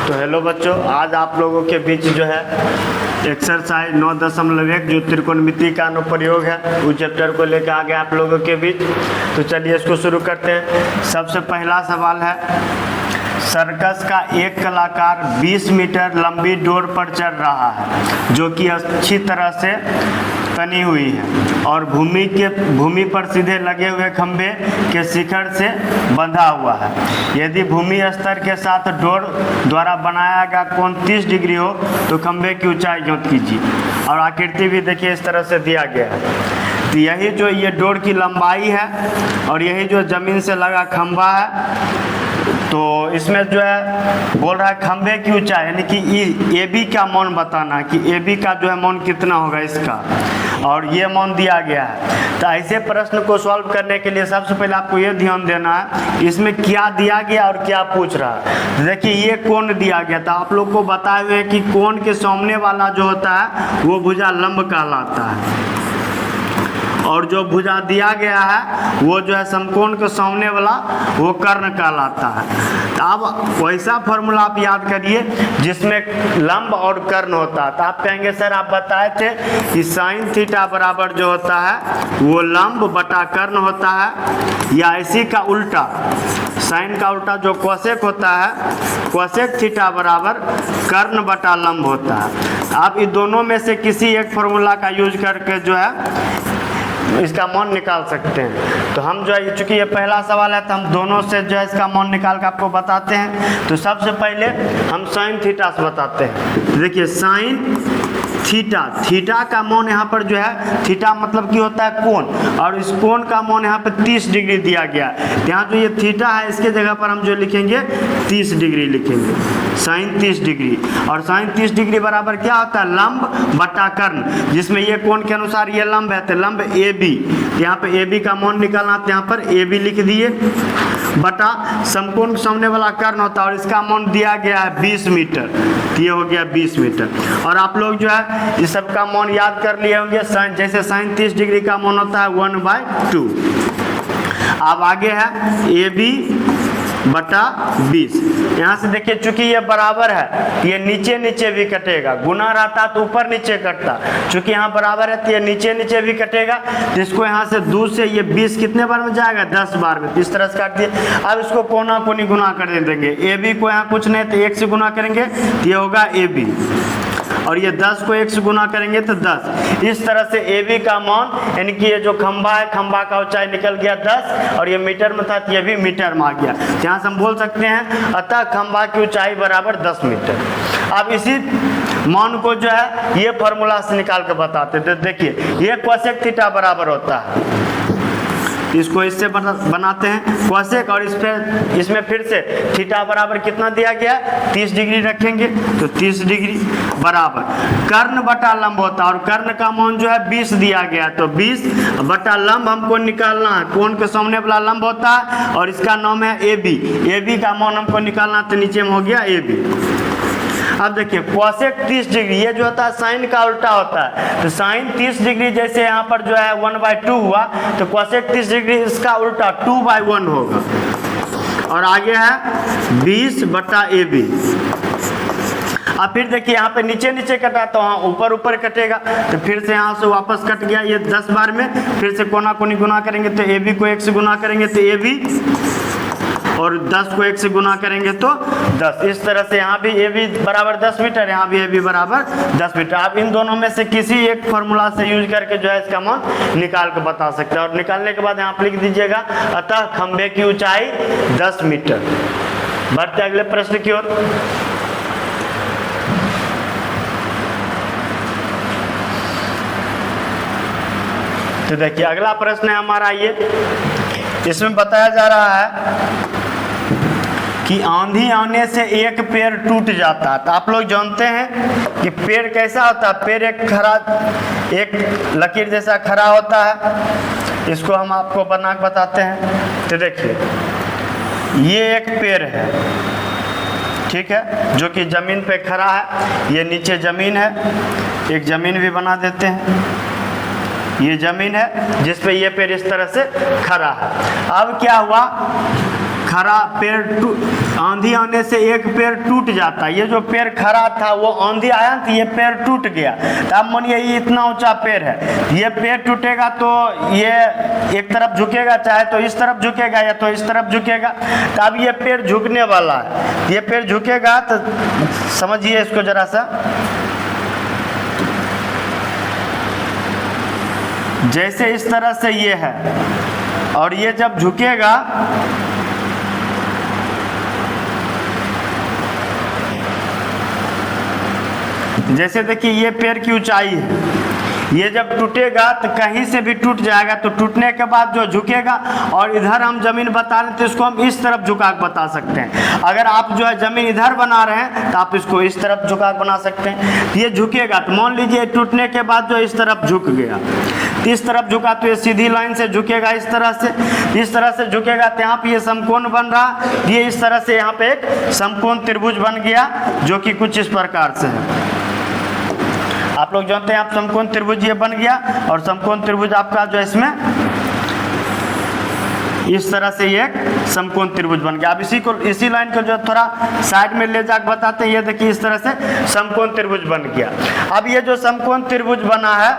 तो हेलो बच्चों, आज आप लोगों के बीच जो है एक्सरसाइज 9.1 जो त्रिकोणमिति का अनुप्रयोग है उस चैप्टर को लेकर आ गया आप लोगों के बीच। तो चलिए इसको शुरू करते हैं। सबसे पहला सवाल है, सर्कस का एक कलाकार 20 मीटर लंबी डोर पर चढ़ रहा है जो कि अच्छी तरह से तनी हुई है और भूमि पर सीधे लगे हुए खंभे के शिखर से बंधा हुआ है। यदि भूमि स्तर के साथ डोर द्वारा बनाया गया कोण 30 डिग्री हो तो खंभे की ऊंचाई ज्ञात कीजिए। और आकृति भी देखिए इस तरह से दिया गया है। तो यही जो ये डोर की लंबाई है और यही जो जमीन से लगा खंभा है, तो इसमें जो है बोल रहा है खंभे की ऊंचाई यानी कि ए बी का मान बताना है कि ए बी का जो है मान कितना होगा इसका, और ये मान दिया गया है। तो ऐसे प्रश्न को सॉल्व करने के लिए सबसे पहले आपको ये ध्यान देना है इसमें क्या दिया गया और क्या पूछ रहा है। देखिए ये कोण दिया गया था, आप लोग को बताए हुए कि कोण के सामने वाला जो होता है वो भुजा लंब कहलाता है और जो भुजा दिया गया है वो जो है समकोण के सामने वाला वो कर्ण कहलाता है। तो अब वैसा फॉर्मूला आप याद करिए जिसमें लंब और कर्ण होता है। तो आप कहेंगे सर आप बताए थे कि साइन थीटा बराबर जो होता है वो लंब बटा कर्ण होता है, या इसी का उल्टा साइन का उल्टा जो कोसेक होता है कोसेक थीटा बराबर कर्ण बटा लंब होता है। आप इन दोनों में से किसी एक फॉर्मूला का यूज करके जो है इसका मान निकाल सकते हैं। तो हम जो है चूंकि ये पहला सवाल है तो हम दोनों से जो है इसका मान निकाल कर आपको बताते हैं। तो सबसे पहले हम साइन थीटा से बताते हैं। तो देखिए साइन थीटा का मान यहाँ पर जो है थीटा मतलब कि होता है कोण, और इस कोण का मान यहाँ पर 30 डिग्री दिया गया है। यहाँ जो ये थीटा है इसके जगह पर हम जो लिखेंगे 30 डिग्री लिखेंगे, साइन 30 डिग्री। और साइन 30 डिग्री बराबर क्या होता है लंब बटा कर्ण, जिसमें ये कोण के अनुसार ये लंब है तो लंब ए बी, यहाँ पे ए बी का मान निकालना तो यहाँ पर ए बी लिख दिए बटा समकोण के सामने वाला कर्ण होता है और इसका मान दिया गया है 20 मीटर। ये हो गया 20 मीटर। और आप लोग जो है इस सब का मान याद कर लिए होंगे। साइन जैसे साइन 30 डिग्री का मान होता है 1/2। अब आगे है ए बी बटा 20। यहाँ से देखिए चूंकि ये बराबर है ये नीचे नीचे भी कटेगा, गुना रहता तो ऊपर नीचे कटता, चूंकि यहाँ बराबर है तो ये नीचे नीचे भी कटेगा। तो इसको यहाँ से 2 से ये 20 कितने बार में जाएगा 10 बार में, इस तरह से काट दिए। अब इसको कोना कोनी गुना कर देंगे, ए बी को यहाँ कुछ नहीं तो 1 से गुना करेंगे तो ये होगा ए बी, और ये 10 को 1 से गुना करेंगे तो 10। इस तरह से ए बी का मान यानी कि ये जो खंभा है खंभा का ऊंचाई निकल गया 10 और ये मीटर में था तो ये भी मीटर में आ गया। यहाँ से हम बोल सकते हैं अतः खंभा की ऊंचाई बराबर 10 मीटर। अब इसी मान को जो है ये फॉर्मूला से निकाल के बताते हैं। तो देखिए ये कोसेक थीटा बराबर होता है, इसको इससे बनाते हैं कोसेक, और इसमें फिर से थीटा बराबर कितना दिया गया 30 डिग्री रखेंगे तो 30 डिग्री बराबर कर्ण बटा लंब होता है, और कर्ण का मान जो है 20 दिया गया तो 20 बटा लंब हमको निकालना है, कोण के सामने वाला लंब होता है और इसका नाम है ए बी का मान हमको निकालना तो नीचे में हो गया ए बी। अब देखिए कोसेक 30 डिग्री ये जो होता है साइन का उल्टा होता है, तो साइन 30 डिग्री जैसे यहाँ पर जो है 1/2 हुआ तो कोसेक 30 डिग्री इसका उल्टा 2/1 होगा। और आगे है 20 बटा ए बी। अब फिर देखिए यहाँ पे नीचे नीचे कटा तो वहाँ ऊपर ऊपर कटेगा, तो फिर से यहाँ से वापस कट गया ये 10 बार में। फिर से कोना कोनी गुना करेंगे तो ए बी को 1 से गुना करेंगे तो ए बी, और 10 को 1 से गुना करेंगे तो 10। इस तरह से यहाँ भी ए बी बराबर 10 मीटर, यहाँ भी ए बी बराबर 10 मीटर। आप इन दोनों में से किसी एक फॉर्मूला से यूज करके जो है इसका मान निकाल के बता सकते हैं। और निकालने के बाद यहाँ पर लिख दीजिएगा अतः खंभे की ऊंचाई 10 मीटर। बढ़ते अगले प्रश्न की ओर। तो देखिए अगला प्रश्न है हमारा ये, इसमें बताया जा रहा है कि आंधी आने से एक पेड़ टूट जाता है। तो आप लोग जानते हैं कि पेड़ कैसा होता है, पेड़ एक लकीर जैसा खड़ा होता है। इसको हम आपको बना के बताते हैं। तो देखिए ये एक पेड़ है, ठीक है, जो कि जमीन पे खड़ा है। ये नीचे जमीन है, एक जमीन भी बना देते हैं। ये जमीन है जिस पे ये पेड़ इस तरह से खड़ा है। अब क्या हुआ, खड़ा पेड़ आंधी आने से एक पेड़ टूट जाता है। ये जो पेड़ खड़ा था वो आंधी आया तो ये पेड़ टूट गया। तो आप मानिए ये इतना ऊंचा पेड़ है, ये पेड़ टूटेगा तो ये एक तरफ झुकेगा, चाहे तो इस तरफ झुकेगा या तो इस तरफ झुकेगा। तो अब ये पेड़ झुकने वाला है, ये पेड़ झुकेगा तो समझिए इसको जरा सा। जैसे इस तरह से ये है और ये जब झुकेगा जैसे देखिए ये पेड़ की ऊंचाई है, ये जब टूटेगा तो कहीं से भी टूट जाएगा। तो टूटने के बाद जो झुकेगा और इधर हम जमीन बता रहे हैं तो इसको हम इस तरफ झुका के बता सकते हैं। अगर आप जो है जमीन इधर बना रहे हैं तो आप इसको इस तरफ झुका के बना सकते हैं। तो ये झुकेगा तो मान लीजिए टूटने के बाद जो इस तरफ झुक गया, तो इस तरफ झुका तो ये सीधी लाइन से झुकेगा, इस तरह से झुकेगा तो यहाँ पे ये समकोण बन रहा। ये इस तरह से यहाँ पे एक समकोण त्रिभुज बन गया जो कि कुछ इस प्रकार से है। आप लोग जानते हैं आप समकोण त्रिभुज ये बन गया और समकोण त्रिभुज आपका जो इसमें इस तरह से ये एक समकोण त्रिभुज बन गया। अब इसी लाइन को जो थोड़ा साइड में ले जाकर बताते हैं, ये देखिए इस तरह से समकोण त्रिभुज बन गया। अब ये जो समकोण त्रिभुज बना है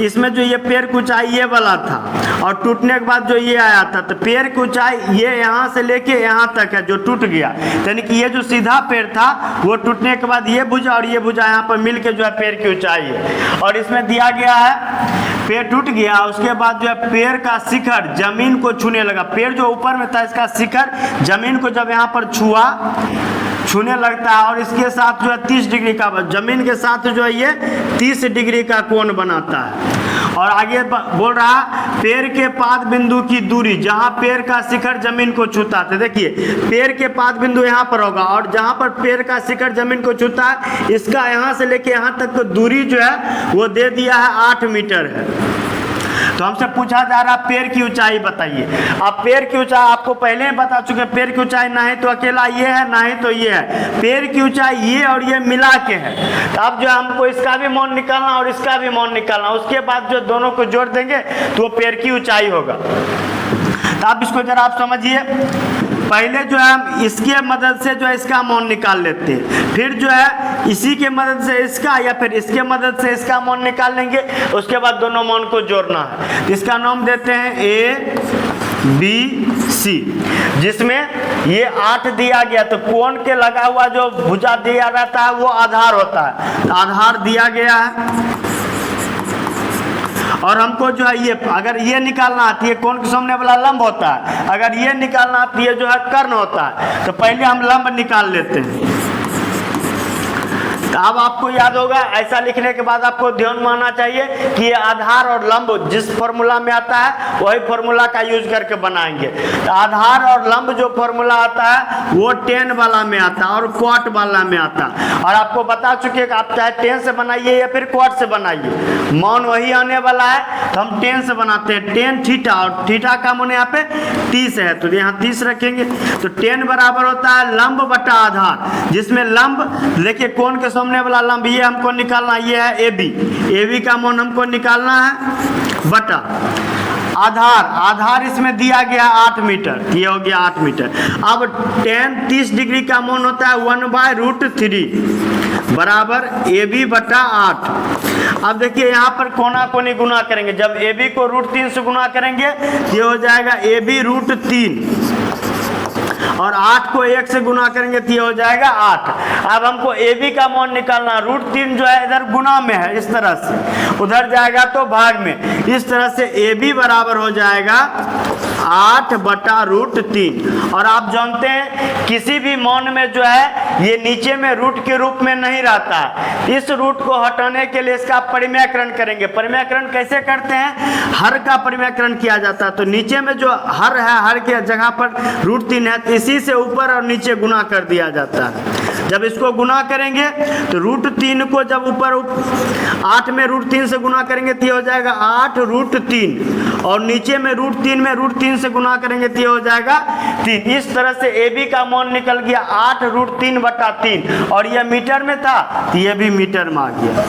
इसमें जो ये पेड़ की ऊंचाई ये वाला था और टूटने के बाद जो ये आया था, तो पेड़ की ऊंचाई ये यहाँ से लेके यहाँ तक है जो टूट गया। यानी कि ये जो सीधा पेड़ था वो टूटने के बाद ये भुजा और ये भुजा यहाँ पर मिल के जो है पेड़ की ऊंचाई है। और इसमें दिया गया है पेड़ टूट गया, उसके बाद जो है पेड़ का शिखर जमीन को छूने लगा। पेड़ जो ऊपर में था इसका शिखर जमीन को जब यहाँ पर छूने लगता है और इसके साथ जो है 30 डिग्री का, जमीन के साथ जो है ये 30 डिग्री का कोण बनाता है। और आगे बोल रहा पेड़ के पाद बिंदु की दूरी, जहां पेड़ का शिखर जमीन को छूता है। देखिए पेड़ के पाद बिंदु यहाँ पर होगा और जहां पर पेड़ का शिखर जमीन को छूता है इसका यहाँ से लेके यहाँ तक तो दूरी जो है वो दे दिया है 8 मीटर है। तो हमसे पूछा जा रहा पेड़ की ऊंचाई बताइए। अब पेड़ की ऊंचाई आपको पहले ही बता चुके, पेड़ की ऊंचाई ना ही तो अकेला ये है ना ही तो ये है, पेड़ की ऊंचाई ये और ये मिला के है। तो अब जो हमको इसका भी मान निकालना और इसका भी मान निकालना, उसके बाद जो दोनों को जोड़ देंगे तो वो पेड़ की ऊंचाई होगा। तो आप इसको जरा आप समझिए। पहले जो है हम इसके मदद से जो है इसका मान निकाल लेते हैं, फिर जो है इसी के मदद से इसका या फिर इसके मदद से इसका मान निकाल लेंगे। उसके बाद दोनों मान को जोड़ना है। इसका नाम देते हैं ABC, जिसमें ये 8 दिया गया तो कोण के लगा हुआ जो भुजा दिया रहता है वो आधार होता है। तो आधार दिया गया है और हमको जो है ये अगर ये निकालना है तो ये कोण के सामने वाला लंब होता है, अगर ये निकालना है तो ये जो है कर्ण होता है। तो पहले हम लंब निकाल लेते हैं। तो अब आपको याद होगा, ऐसा लिखने के बाद आपको ध्यान में आना चाहिए कि ये आधार और लंब जिस फॉर्मूला में आता है वही फॉर्मूला का यूज करके बनाएंगे। तो आधार और लंब जो फॉर्मूला आता है वो tan वाला में आता है और cot वाला में आता है। और आपको बता चुके कि आप चाहे tan से बनाइए या फिर cot से बनाइए, मान वही आने वाला है। तो हम tan से बनाते हैं, tan थीटा, और थीटा का मान यहाँ पे 30 है तो यहाँ 30 रखेंगे। तो tan बराबर होता है लंब बटा आधार, जिसमें लंब देखिए कोण के सामने वाला लंब ये हमको निकालना, ये है AB का मान हमको निकालना है बटा आधार इसमें दिया गया 8 मीटर, ये हो गया 8 मीटर। अब tan 30 डिग्री का मान होता है 1/√3 बराबर AB बटा 8। अब देखिए यहाँ पर कोना कोनी गुना करेंगे, जब AB को √3 से गुना करेंगे ये हो जाएगा AB √3 और 8 को 1 से गुना करेंगे तो ये हो जाएगा 8। अब हमको AB का मान निकालना, √3 जो है इधर गुना में है, इस तरह से उधर जाएगा तो भाग में, इस तरह से AB बराबर हो जाएगा 8 बटा √3। और आप जानते हैं किसी भी मान में जो है ये नीचे में रूट के रूप में नहीं रहता है। इस रूट को हटाने के लिए इसका परिमेयकरण करेंगे। परिमेयकरण कैसे करते हैं? हर का परिमेयकरण किया जाता है। तो नीचे में जो हर है, हर के जगह पर √3 है तो इसी से ऊपर और नीचे गुना कर दिया जाता है। जब इसको गुना करेंगे तो √3 को जब ऊपर 8 में √3 से गुना करेंगे तो ये हो जाएगा 8√3 और नीचे में √3 में √3 से गुना करेंगे तो ये हो जाएगा 3। इस तरह से AB का मान निकल गया 8√3 बटा 3 और यह मीटर में था तो ये भी मीटर में आ गया।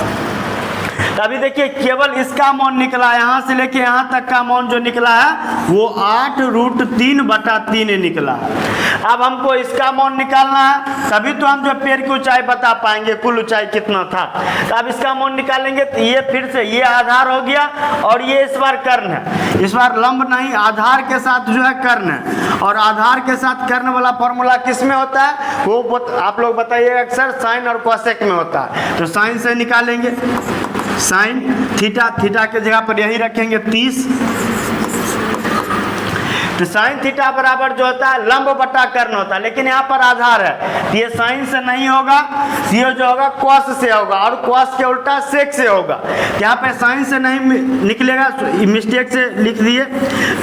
तो अभी देखिए केवल इसका मान निकला, यहाँ से लेके यहाँ तक का मान जो निकला है वो 8√3/3 निकला। अब हमको इसका मान निकालना है, तभी तो हम जो पेड़ की ऊंचाई बता पाएंगे कुल ऊंचाई कितना था। तो अब इसका मान निकालेंगे तो ये फिर से ये आधार हो गया और ये इस बार कर्ण है, इस बार लंब नहीं आधार के साथ जो है कर्ण है। और आधार के साथ कर्ण वाला फॉर्मूला किस में होता है वो आप लोग बताइए, अक्सर साइन और कोसेक में होता है। तो साइन से निकालेंगे, साइन थीटा, थीटा के जगह पर यही रखेंगे 30। तो साइन थीटा बराबर जो होता है लंब बटा कर्ण होता है, लेकिन यहाँ पर आधार है तो ये साइन से नहीं होगा, ये जो होगा कॉस से होगा और कॉस के उल्टा सेक से होगा। यहाँ पे साइन से नहीं निकलेगा, मिस्टेक से लिख दिए,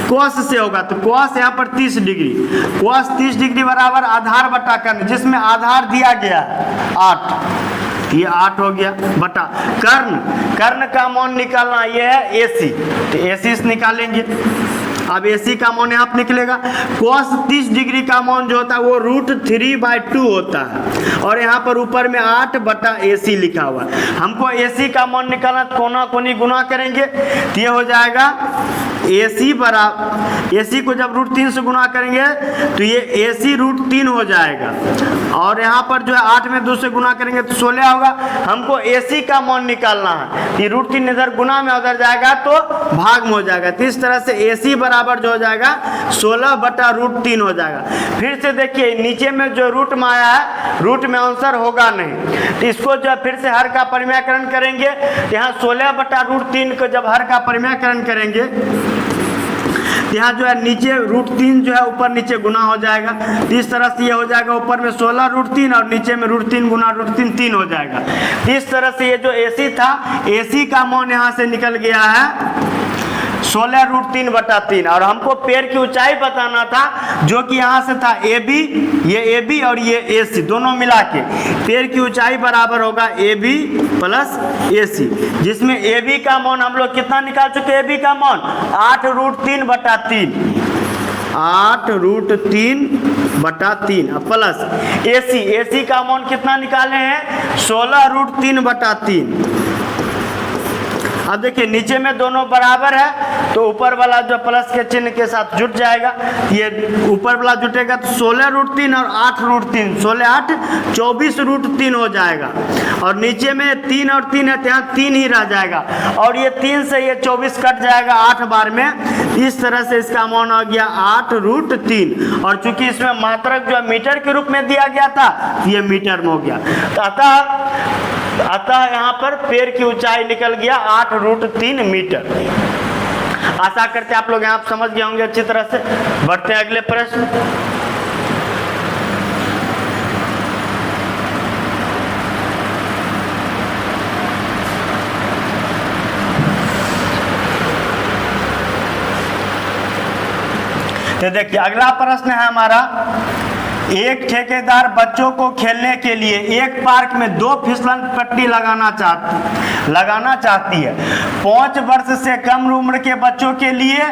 कॉस से होगा। तो कॉस यहाँ पर 30 डिग्री, कॉस 30 डिग्री बराबर आधार बटा कर्ण, जिसमें आधार दिया गया है 8, ये 8 हो गया बटा कर्ण। कर्ण का मान निकालना ये है AC, तो AC से निकालेंगे। अब AC का मान यहाँ निकलेगा, cos 30 डिग्री का मान जो होता है वो √3/2 होता है और यहाँ पर ऊपर में 8/AC लिखा हुआ है। हमको AC का मान निकालना, कोना कोनी गुना करेंगे तो ये हो जाएगा AC बराबर, AC को जब √3 से गुना करेंगे तो ये AC √3 हो जाएगा और यहाँ पर जो है 8 में 2 से गुना करेंगे तो 16 होगा। हमको AC का मान निकालना है, ये √3 इधर गुना में उधर जाएगा तो भाग में हो जाएगा। तो इस तरह से AC बराबर जो हो जाएगा 16/√3 हो जाएगा। फिर से देखिए नीचे में जो रूट में आया है, रूट में आंसर होगा नहीं, तो इसको जो फिर से हर का परिमेयकरण करेंगे। यहाँ 16/√3 को जब हर का परिमेयकरण करेंगे यहाँ जो है नीचे √3 जो है ऊपर नीचे गुना हो जाएगा। इस तरह से ये हो जाएगा, ऊपर में 16√3 और नीचे में √3 गुना √3 3 हो जाएगा। इस तरह से ये जो AC था, AC का मान यहाँ से निकल गया है 16√3/3 और हमको पेड़ की ऊंचाई बताना था जो कि यहाँ से था AB, ये AB और ये AC दोनों मिला के पेड़ की ऊंचाई बराबर होगा AB प्लस AC, जिसमें AB का मान हम लोग कितना निकाल चुके, AB का मान 8√3/3, 8√3/3 प्लस AC का मान कितना निकाले हैं 16√3/3। अब देखिए नीचे में दोनों बराबर है तो ऊपर वाला जो प्लस के चिन्ह के साथ जुट जाएगा, ये ऊपर वाला जुटेगा तो 16√3 और 8√3, 16 8 24√3 हो जाएगा और नीचे में 3 और 3 है तो यहाँ 3 ही रह जाएगा और ये 3 से ये 24 कट जाएगा 8 बार में। इस तरह से इसका मान हो गया 8√3 और चूंकि इसमें मात्रक जो मीटर के रूप में दिया गया था ये मीटर में हो गया। तो अतः यहाँ पर पेड़ की ऊंचाई निकल गया 8√3 मीटर। आशा करते आप लोग यहाँ समझ गए होंगे अच्छी तरह से। बढ़ते हैं अगले प्रश्न। तो देखिए अगला प्रश्न है हमारा, एक ठेकेदार बच्चों को खेलने के लिए एक पार्क में 2 फिसलन पट्टी लगाना चाहती है। 5 वर्ष से कम उम्र के बच्चों के लिए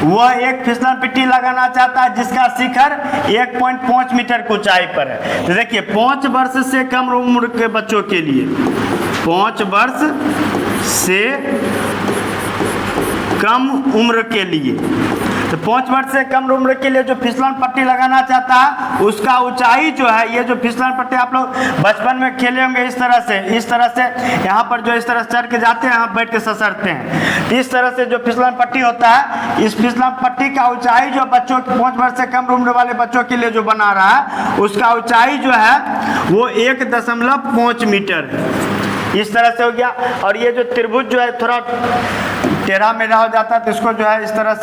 वह एक फिसलन पट्टी लगाना चाहता है जिसका शिखर 1.5 मीटर की ऊंचाई पर है। तो देखिए 5 वर्ष से कम उम्र के बच्चों के लिए, 5 वर्ष से कम उम्र के लिए, तो 5 वर्ष से कम उम्र के लिए जो फिसलन पट्टी लगाना चाहता है उसका ऊंचाई जो है, ये जो फिसलन पट्टी आप लोग बचपन में खेले होंगे इस तरह से यहाँ पर जो इस तरह चढ़ के जाते हैं, यहाँ बैठ के ससरते हैं। इस तरह से जो फिसलन पट्टी होता है, इस फिसलन पट्टी का ऊंचाई जो बच्चों 5 वर्ष से कम उम्र वाले बच्चों के लिए जो बना रहा है उसका ऊंचाई जो है वो 1.5 मीटर है। इस तरह से हो गया। और ये जो त्रिभुज जो है थोड़ा टेढ़ा मेढ़ा हो जाता है तो इसको जो है इस तरह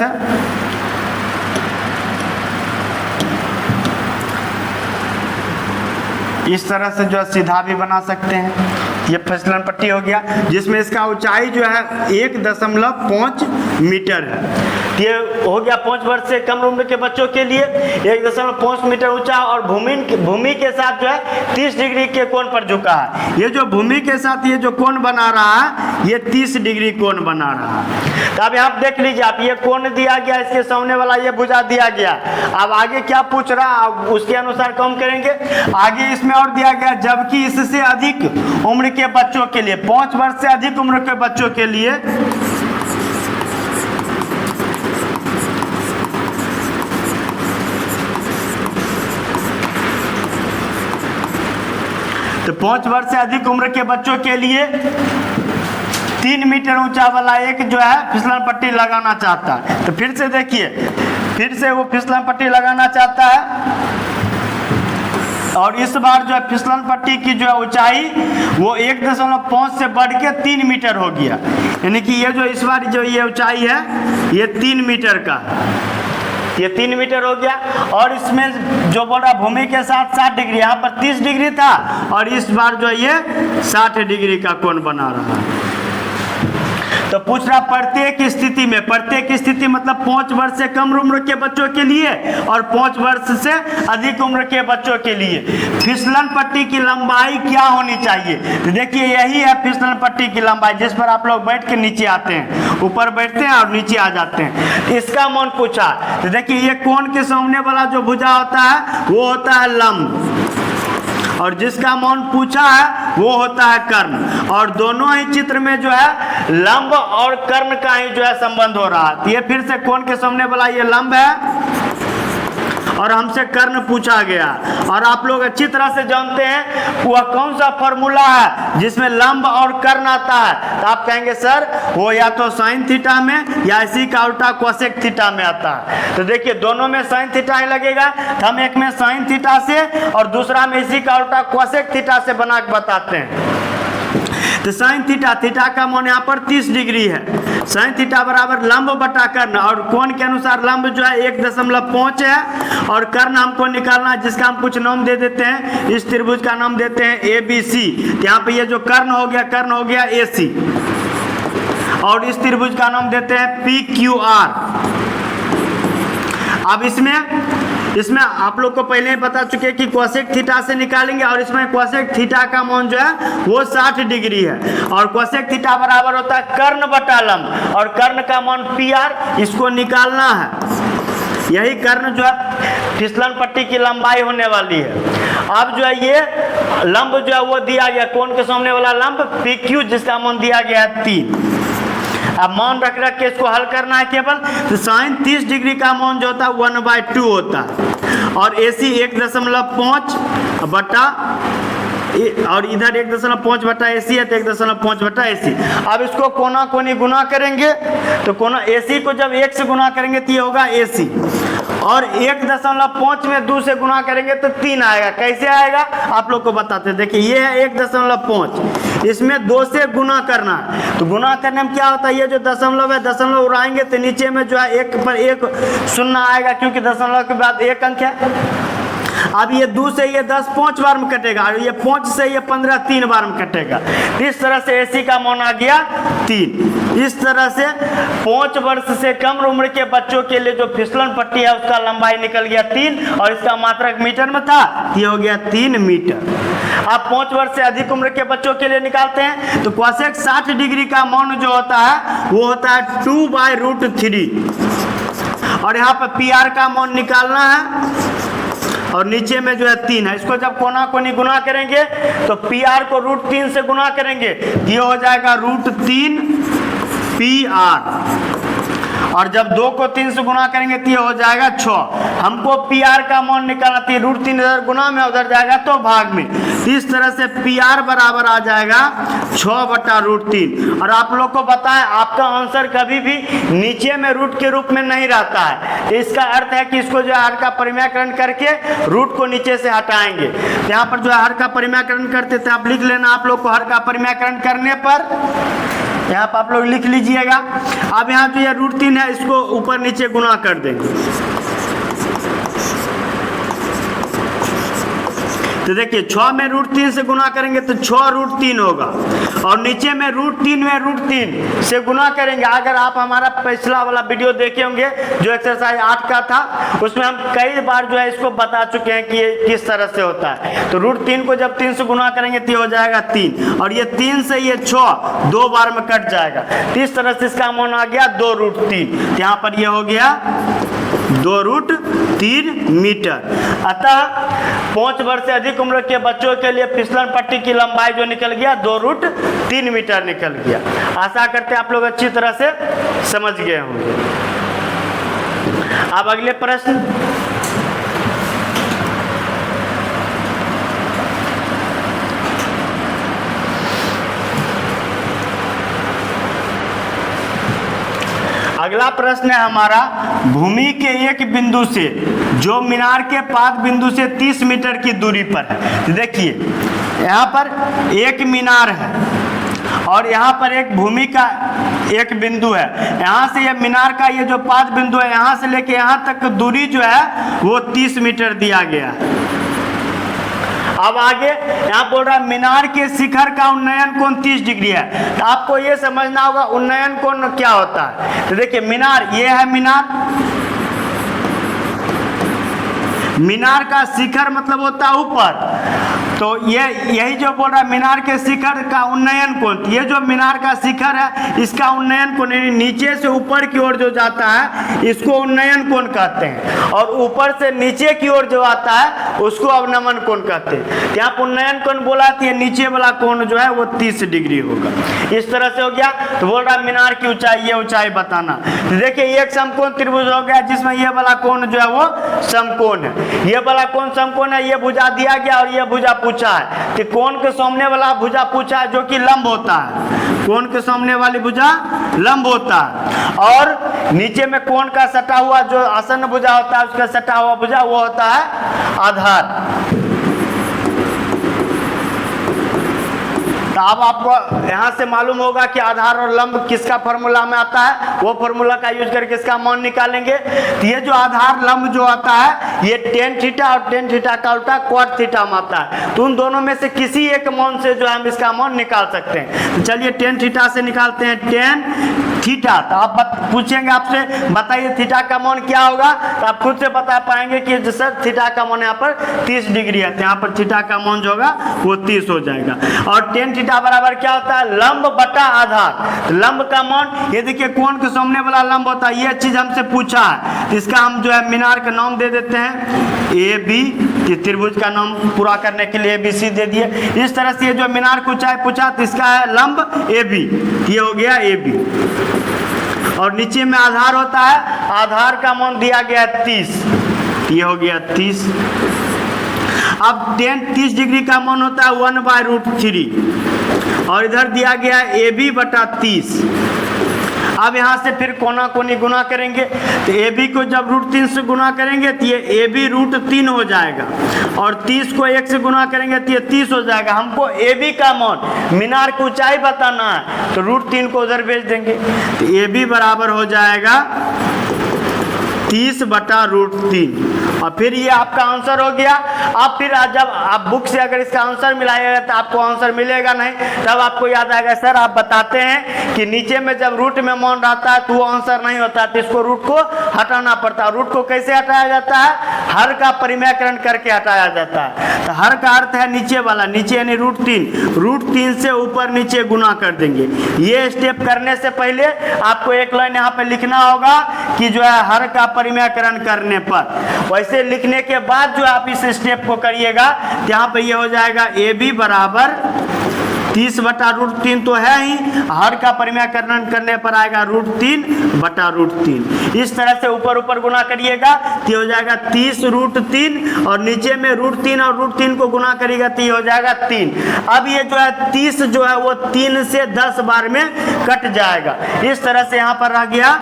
से जो है सीधा भी बना सकते हैं। ये फिसलन पट्टी हो गया जिसमें इसका ऊंचाई जो है 1.5 मीटर है। ये हो गया 5 वर्ष से कम उम्र के बच्चों के लिए 1.5 मीटर ऊंचा और भूमि के साथ जो है 30 डिग्री के कोण पर झुका है। ये जो भूमि के साथ ये जो कोण बना रहा है ये 30 डिग्री कोण बना रहा है। तो अब आप देख लीजिए, आप ये कोण दिया गया, इसके सामने वाला ये भुजा दिया गया। अब आगे क्या पूछ रहा है उसके अनुसार कम करेंगे। आगे इसमें और दिया गया, जबकि इससे अधिक उम्र के बच्चों के लिए 5 वर्ष से अधिक उम्र के बच्चों के लिए तो 5 वर्ष से अधिक उम्र के बच्चों के लिए 3 मीटर ऊंचा वाला एक जो है फिसलन पट्टी लगाना चाहता है। तो फिर से देखिए, फिर से वो फिसलन पट्टी लगाना चाहता है और इस बार जो है फिसलन पट्टी की जो है ऊंचाई वो 1.5 से बढ़ के 3 मीटर हो गया। यानी कि ये जो इस बार जो ये ऊंचाई है ये 3 मीटर का, ये 3 मीटर हो गया। और इसमें जो बोल रहा भूमि के साथ 60 डिग्री, यहाँ पर 30 डिग्री था और इस बार जो ये 60 डिग्री का कोण बना रहा है। तो पूछ रहा प्रत्येक स्थिति मतलब 5 वर्ष से कम उम्र के बच्चों के लिए और 5 वर्ष से अधिक उम्र के बच्चों के लिए फिसलन पट्टी की लंबाई क्या होनी चाहिए। तो देखिए यही है फिसलन पट्टी की लंबाई, जिस पर आप लोग बैठ के नीचे आते हैं, ऊपर बैठते हैं और नीचे आ जाते हैं। इसका मान पूछा। तो देखिए ये कोण के सामने वाला जो भुजा होता है वो होता है लंब और जिसका मान पूछा है वो होता है कर्ण। और दोनों ही चित्र में जो है लंब और कर्ण का ही जो है संबंध हो रहा है। ये फिर से कोण के सामने वाला ये लंब है और हमसे कर्ण पूछा गया। और आप लोग अच्छी तरह से जानते हैं वह कौन सा फॉर्मूला है जिसमें लंब और कर्ण आता है। तो आप कहेंगे सर वो या तो साइन थीटा में या इसी का उल्टा कोसेक थीटा में आता है। तो देखिए दोनों में साइन थीटा ही लगेगा, तो हम एक में साइन थीटा से और दूसरा में इसी का उल्टा कोसेक थीटा से बना के बताते हैं। तो साइन थीटा का मान यहाँ पर 30 डिग्री है। साइन थीटा बराबर लंब बटा कर्ण और कोण के अनुसार लंब जो है 1.5 है और कर्ण हमको निकालना है, जिसका हम कुछ नाम दे देते हैं। इस त्रिभुज का नाम देते हैं ABC। यहाँ पे ये जो कर्ण हो गया AC और इस त्रिभुज का नाम देते हैं PQR। अब इसमें आप लोग को पहले ही बता चुके कि कोसेक थीटा से निकालेंगे और इसमें कोसेक थीटा का मान जो है वो 60 डिग्री है और कोसेक थीटा बराबर होता है कर्ण बटा लंब और कर्ण का मान PR, इसको निकालना है। यही कर्ण जो है फिसलन पट्टी की लंबाई होने वाली है। अब जो है ये लंब जो है वो दिया गया, कोण के सामने वाला लंब PQ जिसका मान दिया गया है 3। अब मान रख के इसको हल करना है केवल। तो साइन 30 डिग्री का मान जो होता है 1/2 होता है और AC 1.5 बटा और इधर 1.5 बटा AC है तो 1.5 बटा AC। अब इसको कोना कोनी गुना करेंगे तो कोना AC को जब 1 से गुना करेंगे तो ये होगा AC और 1.5 में 2 से गुना करेंगे तो 3 आएगा। कैसे आएगा आप लोग को बताते हैं। देखिए ये है 1.5, इसमें 2 से गुना करना है। तो गुना करने में क्या होता है, ये जो दशमलव है दशमलव उड़ाएंगे तो नीचे में जो है 1 पर 1 शून्य आएगा क्योंकि दशमलव के बाद 1 अंक है। अब ये 2 से ये 10 5 बार में कटेगा और ये 5 से ये 15 3 बार में कटेगा। इस तरह से AC का मान आ गया 3। इस तरह से 5 वर्ष से कम उम्र के बच्चों के लिए जो फिसलन पट्टी है उसका लंबाई निकल गया 3 और इसका मात्रक मीटर में था, ये हो गया 3 मीटर। आप 5 वर्ष से अधिक उम्र के बच्चों के लिए निकालते हैं तो कोसेक 60 डिग्री का मान जो होता है वो होता है 2/√3 और यहाँ पर PR का मान निकालना है और नीचे में जो है 3 है। इसको जब कोना कोनी गुना करेंगे तो PR को √3 से गुना करेंगे, ये हो जाएगा √3 PR और जब 2 को 3 से गुना करेंगे तो ये हो जाएगा 6। हमको PR का मान निकालना थी, √3 इधर गुना में उधर जाएगा तो भाग में। इस तरह से PR बराबर आ जाएगा 6/√3। और आप लोग को बताएं आपका आंसर कभी भी नीचे में रूट के रूप में नहीं रहता है। इसका अर्थ है कि इसको जो है हर का परिमेयकरण करके रूट को नीचे से हटाएंगे। तो यहाँ पर जो है हर का परिमेयकरण करते थे, आप लिख लेना आप लोग को हर का परिमेयकरण करने पर यहाँ पर आप लोग लिख लीजिएगा। अब यहाँ जो ये √3 है इसको ऊपर नीचे गुना कर देंगे तो देखिए 6 में √3 से गुना करेंगे तो 6√3 होगा, और नीचे में √3 में √3 से गुना करेंगे। अगर आप हमारा पिछला वाला वीडियो देखे होंगे जो एक्सरसाइज 8 का था, उसमें हम कई बार जो है इसको बता चुके हैं कि ये किस तरह से होता है। तो √3 को जब 3 से गुना करेंगे तो ये हो जाएगा 3, और ये 3 से ये 6 2 बार में कट जाएगा। तो इस तरह से इसका मान आ गया 2√3। यहाँ पर ये हो गया 2√3 मीटर। अतः 5 वर्ष से अधिक उम्र के बच्चों के लिए फिसलन पट्टी की लंबाई जो निकल गया 2√3 मीटर निकल गया। आशा करते हैं आप लोग अच्छी तरह से समझ गए होंगे। अब अगले प्रश्न, अगला प्रश्न है हमारा, भूमि के एक बिंदु से जो मीनार के पाद बिंदु से 30 मीटर की दूरी पर है। तो देखिए यहाँ पर एक मीनार है और यहाँ पर एक भूमि का एक बिंदु है। यहाँ से ये मीनार का ये जो पाद बिंदु है, यहाँ से लेके यहाँ तक दूरी जो है वो 30 मीटर दिया गया है। अब आगे यहाँ बोल रहा है मीनार के शिखर का उन्नयन कोण 30 डिग्री है। तो आपको ये समझना होगा उन्नयन कोण क्या होता है। तो देखिए मीनार, ये है मीनार का शिखर मतलब होता है ऊपर। तो ये यही जो बोल रहा है मीनार के शिखर का उन्नयन कोण, ये जो मीनार का शिखर है इसका उन्नयन कोण नीचे से ऊपर की ओर जो जाता है इसको उन्नयन कोण कहते हैं, और ऊपर से नीचे की ओर जो आता है उसको अवनमन कोण कहते हैं। यहाँ पर उन्नयन कोण बोला तो ये नीचे वाला कोण जो है वो 30 डिग्री होगा। इस तरह से हो गया। तो बोल रहा है मीनार की ऊंचाई, ये ऊंचाई बताना। तो देखिए एक समकोण त्रिभुज हो गया जिसमें ये वाला कोण जो है वो समकोण है, ये वाला कोण समकोण है, ये भुजा दिया गया और ये भुजा पूछा है। कि कोण के सामने वाला भुजा पूछा है जो कि लंब होता है, कोण के सामने वाली भुजा लंब होता है, और नीचे में कोण का सटा हुआ जो आसन्न भुजा होता है उसका सटा हुआ भुजा वो होता है आधार। तो अब आपको यहाँ से मालूम होगा कि आधार और लंब किसका फॉर्मूला में आता है, वो फॉर्मूला का यूज करके इसका मान निकालेंगे। तो ये जो आधार लंब जो आता है ये tan थीटा और tan थीटा का उल्टा cot थीटा में आता है। तो उन दोनों में से किसी एक मान से जो हम इसका मान निकाल सकते हैं। तो चलिए tan थीटा से निकालते हैं tan थीटा। तो आप पूछेंगे आपसे बताइए थीटा का मान क्या होगा, तो आप खुद से बता पाएंगे कि सर थीटा का मान यहाँ पर 30 डिग्री है। तो यहाँ पर थीटा का मान जो होगा वो 30 हो जाएगा। और tan थीटा बराबर क्या होता है, लंब बटा आधार। तो लंब का मान ये देखिए कोण के सामने वाला लंब होता है, ये चीज हमसे पूछा है। इसका हम जो है मीनार का नाम दे देते हैं AB, त्रिभुज का नाम पूरा करने के लिए ABC दे दिए। इस तरह से ये जो मीनार को ऊंचाई पूछा तो इसका है लंब AB, ये हो गया AB। और नीचे में आधार होता है, आधार का मान दिया गया है 30, ये हो गया 30। अब tan 30 डिग्री का मान होता है 1/√3, और इधर दिया गया है AB बटा 30। अब यहाँ से फिर कोना कोनी गुना करेंगे। तो AB को जब √3 से गुना करेंगे तो ये AB √3 हो जाएगा, और 30 को 1 से गुना करेंगे तो ये 30 हो जाएगा। हमको AB का मान मीनार की ऊंचाई बताना है, तो √3 को उधर भेज देंगे। तो AB बराबर हो जाएगा 30 बटा √3, और फिर ये आपका आंसर हो गया। अब फिर जब आप बुक से अगर इसका आंसर मिलाइएगा तो आपको आंसर मिलेगा नहीं, तब आपको याद आएगा सर आप बताते हैं कि नीचे में जब रूट में मान रहता है तो वो आंसर नहीं होता, तो इसको रूट को हटाना पड़ता है। रूट को कैसे हटाया जाता है, हर का परिमेयकरण करके हटाया जाता है। तो हर का अर्थ है नीचे वाला, नीचे यानी √3 से ऊपर नीचे गुना कर देंगे। ये स्टेप करने से पहले आपको एक लाइन यहाँ पे लिखना होगा कि जो है हर का परिमेयकरण करने पर, वैसे लिखने के बाद जो आप इस स्टेप को करिएगा यहाँ पे ये हो जाएगा AB बराबर 30 बटा √3 तो है ही, हर का परिमेयकरण करने पर आएगा √3 बटा √3। इस तरह से ऊपर ऊपर गुना करिएगा तो हो जाएगा 30 √3, और नीचे में √3 और √3 को गुना करिएगा तो ये हो जाएगा 3। अब ये जो है 30 जो है वो 3 से 10 बार में कट जाएगा। इस तरह से यहाँ पर रह गया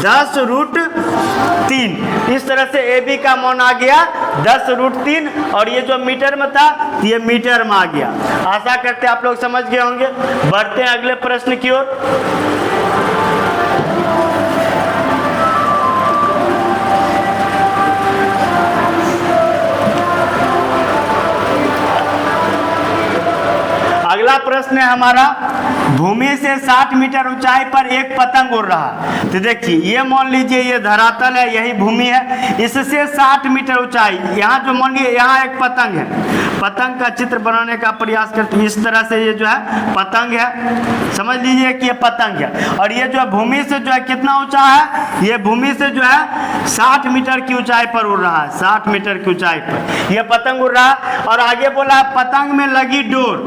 10 √3। इस तरह से AB का मान आ गया 10 √3, और ये जो मीटर में था ये मीटर में आ गया। आशा करते हैं आप लोग समझ गए होंगे। बढ़ते हैं अगले प्रश्न की ओर। अगला प्रश्न है हमारा, भूमि से 60 मीटर ऊंचाई पर एक पतंग उड़ रहा है। तो देखिए ये मान लीजिए ये धरातल है, यही भूमि है, इससे 60 मीटर ऊंचाई, यहाँ जो मान लीजिए यहाँ एक पतंग है, पतंग का चित्र बनाने का प्रयास करते हैं। इस तरह से ये जो है पतंग है, समझ लीजिए कि ये पतंग है, और ये जो है भूमि से जो है कितना ऊंचा है, ये भूमि से जो है 60 मीटर की ऊंचाई पर उड़ रहा है, 60 मीटर की ऊंचाई पर ये पतंग उड़ रहा है। और आगे बोला पतंग में लगी डोर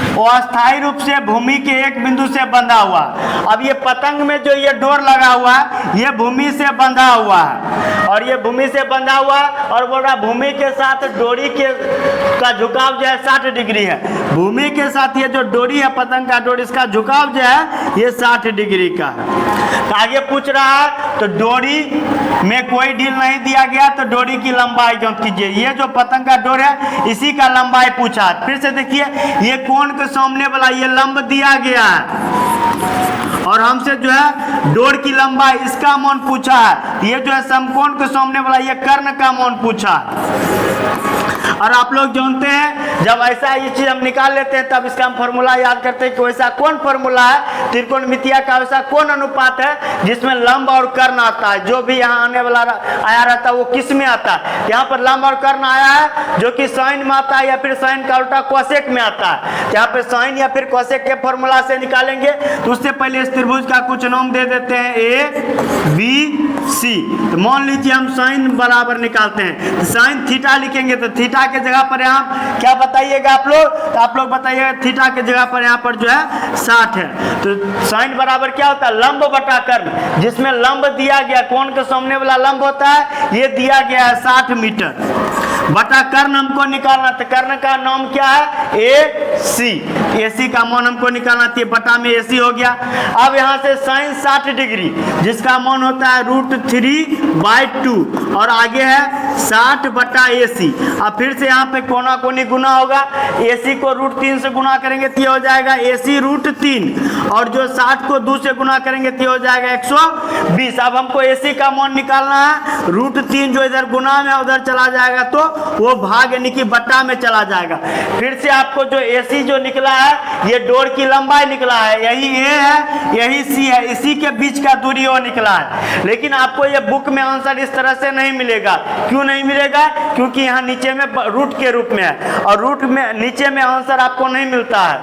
वो अस्थायी रूप से भूमि के एक बिंदु से बंधा हुआ। अब ये पतंग में जो ये डोर लगा हुआ है ये भूमि से बंधा हुआ है, और ये भूमि से बंधा हुआ है, और बोल रहा भूमि के साथ डोरी के का झुकाव जो है 60 डिग्री है। भूमि के साथ ये जो डोरी है पतंग का डोरी, इसका झुकाव जो है ये 60 डिग्री का है। तो आगे पूछ रहा है तो डोरी में कोई ढील नहीं दिया गया, तो डोरी की लंबाई ज्ञात कीजिए। ये जो पतंग का डोर है इसी का लंबाई पूछा। फिर से देखिए ये कोण के सामने वाला ये लंब दिया गया है, और हमसे जो है डोर की लंबाई इसका मान पूछा है। ये जो है समकोण के सामने वाला ये कर्ण का मान पूछा है। और आप लोग जानते हैं जब ऐसा ये चीज हम निकाल लेते हैं तब इसका हम फॉर्मूला याद करते हैं कि वैसा कौन फॉर्मूला है त्रिकोणमितीय का, वैसा कौन अनुपात है जिसमें लंब और कर्ण आता है। जो भी यहाँ आने वाला आया रहता है वो किस में आता है, यहाँ पर लंब और कर्ण आया है जो कि साइन में आता है, या फिर साइन का उल्टा कोसेक में आता है। यहाँ पे साइन या फिर कोसेक के फॉर्मूला से निकालेंगे। तो उससे पहले इस त्रिभुज का कुछ नाम दे देते हैं A B C। तो मान लीजिए हम साइन बराबर निकालते हैं, साइन थीटा लिखेंगे तो थीटा के जगह पर यहाँ क्या बताइएगा आप लोग, तो आप लोग बताइएगा थीटा के जगह पर यहाँ पर जो है 60 है। तो साइन बराबर क्या होता है, लंब बटा कर्ण, जिसमें लंब दिया गया कोण के सामने वाला लंब होता है, ये दिया गया है 60 मीटर बटा कर्ण हमको निकालना। तो कर्ण का नाम क्या है AC, AC का मान हमको निकालना चाहिए, बटा में AC हो गया। अब यहाँ से साइन 60 डिग्री जिसका मान होता है √3/2, और आगे है 60 बटा AC। अब फिर से यहाँ पे कोना कोनी गुना होगा, AC को √3 से गुना करेंगे तो हो जाएगा AC √3, और जो 60 को 2 से गुना करेंगे तो हो जाएगा 120। अब हमको AC का मान निकालना है, √3 जो इधर गुना में उधर चला जाएगा तो वो भाग यानी कि बट्टा में चला जाएगा। फिर से आपको जो AC जो निकला है ये डोर की लंबाई निकला है, यही A है यही C है, इसी के बीच का दूरी वो निकला है। लेकिन आपको ये बुक में आंसर इस तरह से नहीं मिलेगा। क्यों नहीं मिलेगा, क्योंकि यहाँ नीचे में रूट के रूप में है, और रूट में नीचे में आंसर आपको नहीं मिलता है।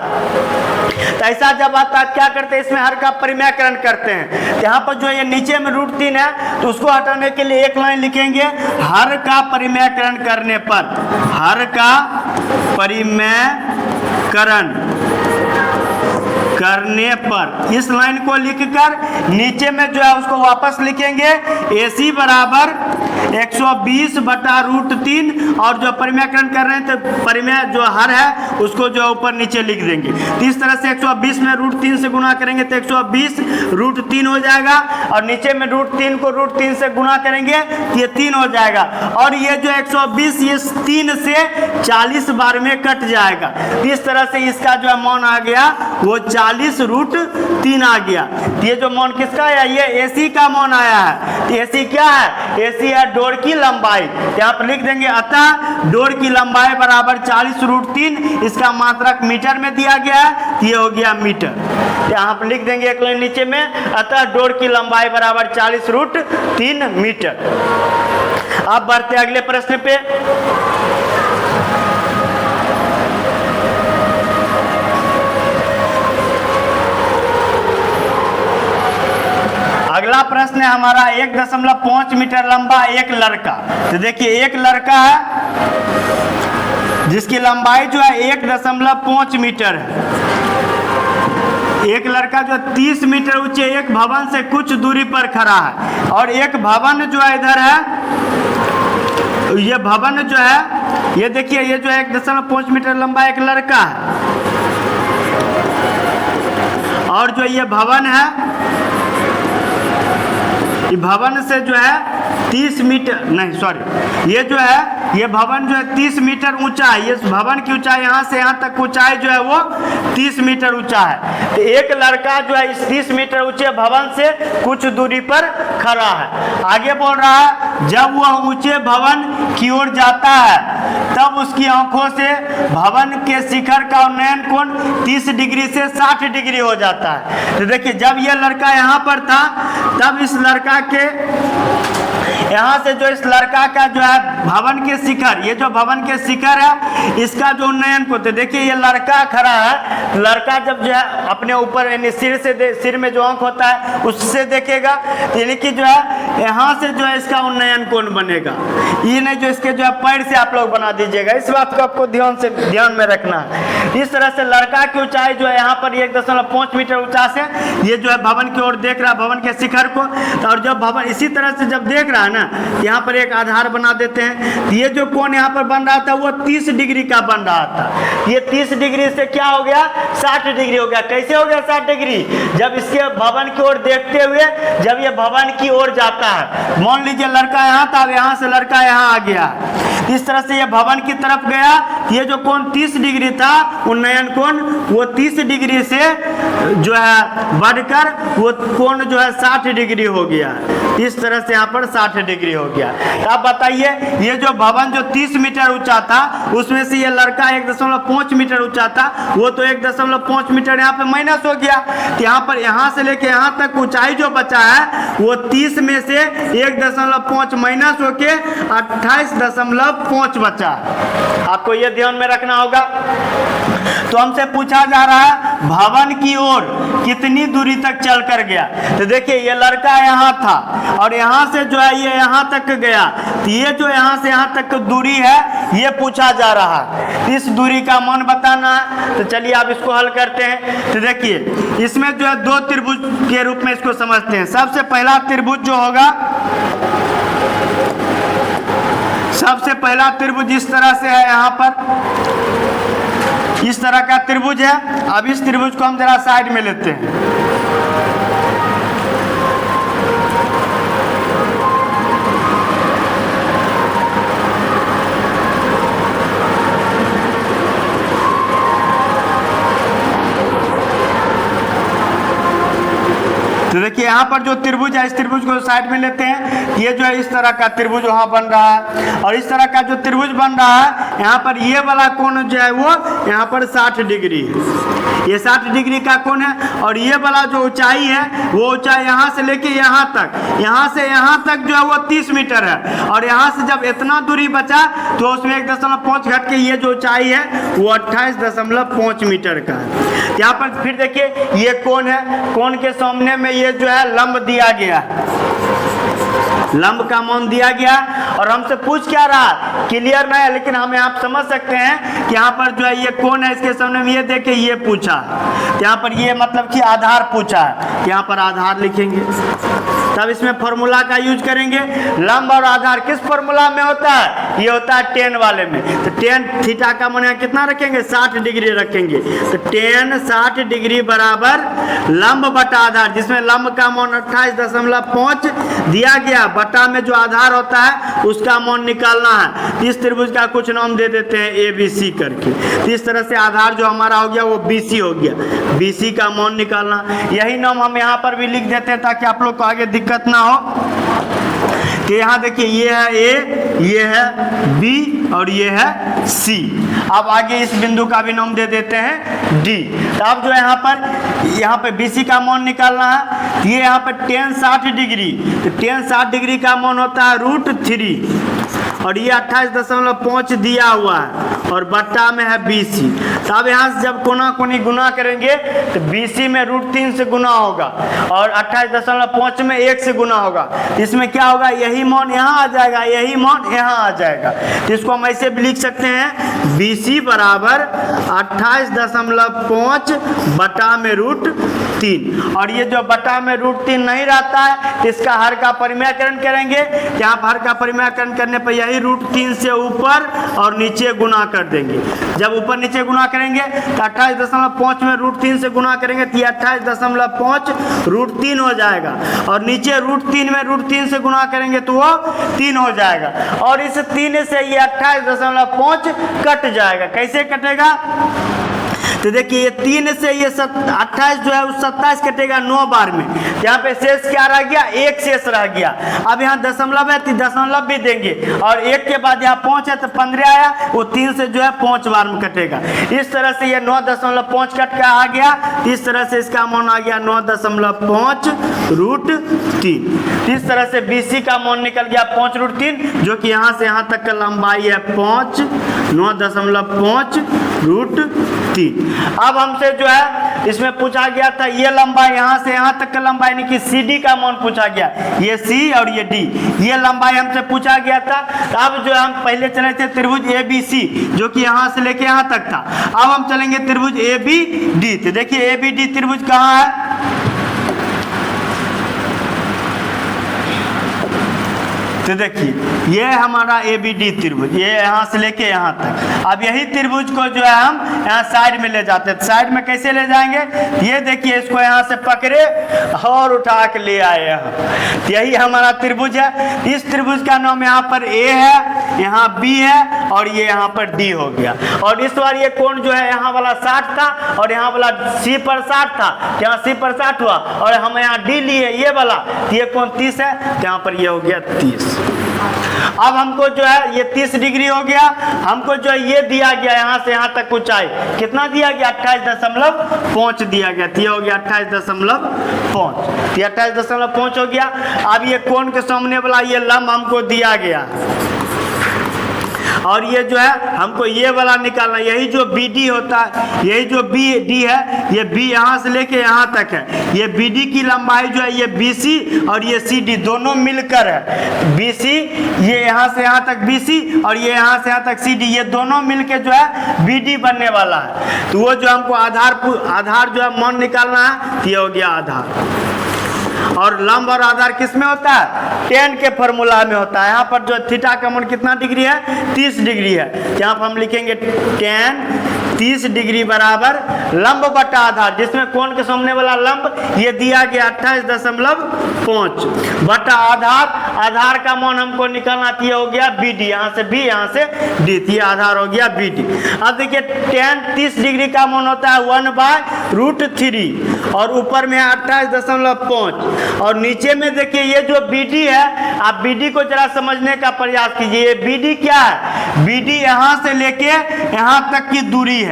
तो ऐसा जब आता है क्या करते हैं, इसमें हर का परिमेयकरण करते हैं। यहाँ पर जो ये नीचे में √3 है तो उसको हटाने के लिए एक लाइन लिखेंगे, हर का परिमेयकरण करने पर, हर का परिमेयकरण करने पर इस लाइन को लिखकर नीचे में जो है उसको वापस लिखेंगे AC बराबर 120 बटा √3, और जो परिमेयकरण कर रहे हैं तो परिमेय जो हर है उसको जो ऊपर नीचे लिख देंगे। तो इस तरह से 120 में √3 से गुना करेंगे तो 120 √3 हो जाएगा, और नीचे में √3 को √3 से गुना करेंगे तो ये 3 हो जाएगा, और ये जो 120 ये 3 से 40 बार में कट जाएगा। इस तरह से इसका जो मान आ गया वो 40 √3 आ गया। तो ये जो मान किसका है, ये AC का मान आया है। तो AC क्या है, AC है डोर की लंबाई। यहाँ पर लिख देंगे अतः डोर की लंबाई बराबर 40 √3, इसका मात्रक मीटर में दिया गया है, ये हो गया मीटर। यहाँ पर लिख देंगे एक लाइन नीचे में, अतः डोर की लंबाई बराबर 40 √3 मीटर। अब बढ़ते अगले प्रश्न पे। अगला प्रश्न है हमारा 1.5 मीटर लंबा एक लड़का। तो देखिए एक लड़का है जिसकी लंबाई जो है 1.5 मीटर है। एक लड़का जो 30 मीटर ऊंचे एक भवन से कुछ दूरी पर खड़ा है, और एक भवन जो है इधर है, ये भवन जो है ये देखिए ये जो है 1.5 मीटर लंबा एक लड़का है, और जो ये भवन है भवन से जो है 30 मीटर नहीं सॉरी ये जो है ये भवन जो है 30 मीटर ऊंचा है। ये भवन की ऊंचाई यहाँ से यहाँ तक ऊंचाई जो है वो 30 मीटर ऊंचा है। तो एक लड़का जो है इस 30 मीटर ऊंचे भवन से कुछ दूरी पर खड़ा है। आगे बोल रहा है जब वह ऊंचे भवन की ओर जाता है तब उसकी आंखों से भवन के शिखर का उन्नयन कोण 30 डिग्री से 60 डिग्री हो जाता है। तो देखिए जब यह लड़का यहाँ पर था तब इस लड़का के यहाँ से जो इस लड़का का जो है भवन के शिखर, ये जो भवन के शिखर है इसका जो उन्नयन को, तो देखिए ये लड़का खड़ा है। लड़का जब जो है अपने ऊपर यानी सिर में जो आंख होता है उससे देखेगा, यानी कि जो है यहाँ से जो है इसका उन्नयन कोण बनेगा। ये नहीं जो इसके जो है पैर से आप लोग बना दीजिएगा, इस बात को आपको ध्यान में रखना है। इस तरह से लड़का की ऊंचाई जो है यहाँ पर 1.5 मीटर ऊंचा से ये जो है भवन की ओर देख रहा है, भवन के शिखर को। और जब भवन इसी तरह से जब देख रहा है ना, यहाँ पर एक आधार बना देते हैं। ये जो कोण यहाँ पर बन रहा था वो 30 डिग्री का बन रहा था। ये 30 डिग्री से क्या हो गया 60 डिग्री हो गया। कैसे हो गया 60 डिग्री? जब इसके भवन की ओर देखते हुए जब ये भवन की ओर जाता है, मान लीजिए लड़का यहाँ था, अब यहाँ से लड़का यहाँ आ गया, इस तरह से ये भवन की तरफ गया। ये जो कोण 30 डिग्री था उन्नयन कोण वो 30 डिग्री से जो है बढ़कर वो कोण जो है 60 डिग्री हो गया। इस तरह से यहाँ पर 60 डिग्री हो गया। अब बताइए ये जो भवन जो 30 मीटर ऊंचा था उसमें से ये लड़का 1.5 मीटर ऊंचा था, वो तो 1.5 मीटर यहाँ पे माइनस हो गया। तो यहाँ पर यहाँ से लेके यहाँ तक ऊंचाई जो बचा है वो 30 में से 1.5 माइनस होके 28.5 बचा। आपको ये ध्यान में रखना होगा। तो हमसे पूछा जा रहा है भवन की ओर कितनी दूरी तक चल कर गया। तो देखिए ये लड़का यहाँ था और यहाँ से जो है ये यहाँ तक गया, तो ये जो यहाँ से यहाँ तक दूरी है ये पूछा जा रहा है। इस दूरी का मान बताना है। तो चलिए आप इसको हल करते हैं। तो देखिए इसमें जो है दो त्रिभुज के रूप में इसको समझते हैं। सबसे पहला त्रिभुज जो होगा, सबसे पहला त्रिभुज इस तरह से है, यहाँ पर इस तरह का त्रिभुज है। अब इस त्रिभुज को हम जरा साइड में लेते हैं। तो देखिए यहाँ पर जो त्रिभुज है इस त्रिभुज को साइड में लेते हैं। ये जो है इस तरह का त्रिभुज वहाँ बन रहा है और इस तरह का जो त्रिभुज बन रहा है यहाँ पर ये वाला कोण जो है वो यहाँ पर 60 डिग्री है। ये 60 डिग्री का कोण है और ये वाला जो ऊंचाई है वो ऊंचाई यहाँ से लेके यहाँ तक, यहाँ से यहाँ तक जो है वो 30 मीटर है। और यहाँ से जब इतना दूरी बचा तो उसमें 1.5 घट के ये जो ऊंचाई है वो 28.5 मीटर का है। यहाँ पर फिर देखिए ये कोण है, कोण के सामने में ये जो है लंब दिया गया, लंब का मान दिया गया। और हमसे पूछ क्या रहा, क्लियर नहीं है लेकिन हम आप समझ सकते हैं कि यहाँ पर जो है ये कोण है, इसके सामने में ये देखिए ये पूछा, यहाँ पर ये मतलब कि आधार पूछा है, यहाँ पर आधार लिखेंगे। तब इसमें फॉर्मूला का यूज करेंगे। लंब और आधार किस फॉर्मूला में होता है? ये होता है टेन वाले में। तो टेन थीटा का मान कितना रखेंगे 60 डिग्री रखेंगे। तो टेन 60 डिग्री बराबर लंब बटा आधार, जिसमें लंब का मान 28.5 दिया गया, बटा में जो आधार होता है उसका मान निकालना है। इस त्रिभुज का कुछ नाम दे देते हैं ABC करके। तो इस तरह से आधार जो हमारा हो गया वो BC हो गया, BC का मान निकालना। यही नाम हम यहाँ पर भी लिख देते हैं ताकि आप लोग को आगे दिक्कत ना हो। कि यहाँ देखिए ये है A, ये है B और ये है C। अब आगे इस बिंदु का भी नाम दे देते हैं D। तो अब जो है यहाँ पे BC का मान निकालना है। ये यहाँ पर tan 60 डिग्री, तो tan 60 डिग्री का मान होता है √3 और ये 28.5 दिया हुआ है और बट्टा में है BC। तो अब यहाँ से जब कोना कोनी गुना करेंगे तो BC में √3 से गुना होगा और 28.5 में 1 से गुना होगा। इसमें क्या होगा, यही मान यहाँ आ जाएगा, यही मान यहाँ आ जाएगा। तो इसको हम ऐसे भी लिख सकते हैं BC बराबर 28.5 बटा में √3 3। और ये जो बटा में √3 नहीं रहता है तो इसका हर का परिमेयकरण करेंगे। यहाँ पर हर का परिमेयकरण करने पर यही √3 से ऊपर और नीचे गुना कर देंगे। जब ऊपर नीचे गुना करेंगे तो 28.5 में √3 से गुना करेंगे तो ये 28.5 √3 हो जाएगा। और नीचे √3 में √3 से गुना करेंगे तो वो 3 हो जाएगा। और इस 3 से ये 28.5 कट जाएगा। कैसे कटेगा? तो देखिए ये 3 से ये 28 जो है उस 27 कटेगा 9 बार में। यहाँ पे शेष क्या रह गया? 1 शेष रह गया। अब यहाँ दशमलव है तो दशमलव भी देंगे और 1 के बाद यहाँ 5 है तो 15 आया, वो 3 से जो है 5 बार में कटेगा। इस तरह से ये 9.5 कट का आ गया। इस तरह से इसका मान आ गया 9.5 √3। इस तरह से BC का मान निकल गया 5 √3, जो कि यहाँ से यहाँ तक का लंबाई है 5, 9.5 √3। अब हमसे जो है इसमें पूछा गया था ये लंबाई यहाँ से यहाँ तक का लंबाई यानी कि CD का मान पूछा गया। ये C और ये D, ये लंबाई हमसे पूछा गया था। अब जो हम पहले चले थे त्रिभुज ABC जो कि यहाँ से लेके यहाँ तक था। अब हम चलेंगे त्रिभुज ABD। तो देखिए ABD त्रिभुज कहाँ है? तो देखिए ये हमारा ABD त्रिभुज, ये यहाँ से लेके यहाँ तक। अब यही त्रिभुज को जो है हम यहाँ साइड में ले जाते हैं। साइड में कैसे ले जाएंगे? ये देखिए इसको यहाँ से पकड़े और उठा के ले आए यहाँ। यही हमारा त्रिभुज है। इस त्रिभुज का नाम यहाँ पर A है, यहाँ B है और ये यहाँ पर D हो गया। और इस बार ये कोण जो है यहाँ वाला 60 था और यहाँ वाला C पर 60 था, यहाँ C पर 60 हुआ और हम यहाँ D लिए ये वाला, ये कोण 30 है, यहाँ पर ये हो गया 30। अब हमको जो है ये 30 डिग्री हो गया। हमको जो है ये दिया गया यहाँ से यहाँ तक ऊंचाई कितना दिया गया? 28.5 दिया गया। ये हो गया 28.5, 28.5 हो गया। अब ये कोण के सामने वाला ये लंब हमको दिया गया और ये जो है हमको ये वाला निकालना। यही जो BD होता है, यही जो BD है, ये B यहाँ से लेके यहाँ तक है। ये BD की लंबाई जो है ये BC और ये CD दोनों मिलकर है। BC ये यहाँ से यहाँ तक BC और ये यहाँ से यहाँ तक CD, ये दोनों मिलके जो है BD बनने वाला है। तो वो जो हमको आधार जो है मान निकालना है, ये हो गया आधार। और लंब और आधार किस में होता है? tan के फॉर्मूला में होता है। यहाँ पर जो थीटा का मान कितना डिग्री है? 30 डिग्री है। यहाँ पर हम लिखेंगे tan 30 डिग्री बराबर लंब बटा आधार, जिसमें कोण के सामने वाला लंब ये दिया गया 28.5 बटा आधार। आधार का मान हमको निकालना चाहिए, हो गया BD, यहाँ से B यहाँ से D, ये आधार हो गया BD। अब देखिए tan 30 डिग्री का मान होता है 1/√3 और ऊपर में 28.5 और नीचे में देखिए ये जो BD है, आप BD को जरा समझने का प्रयास कीजिए। BD क्या है? BD यहाँ से लेके यहाँ तक की दूरी है।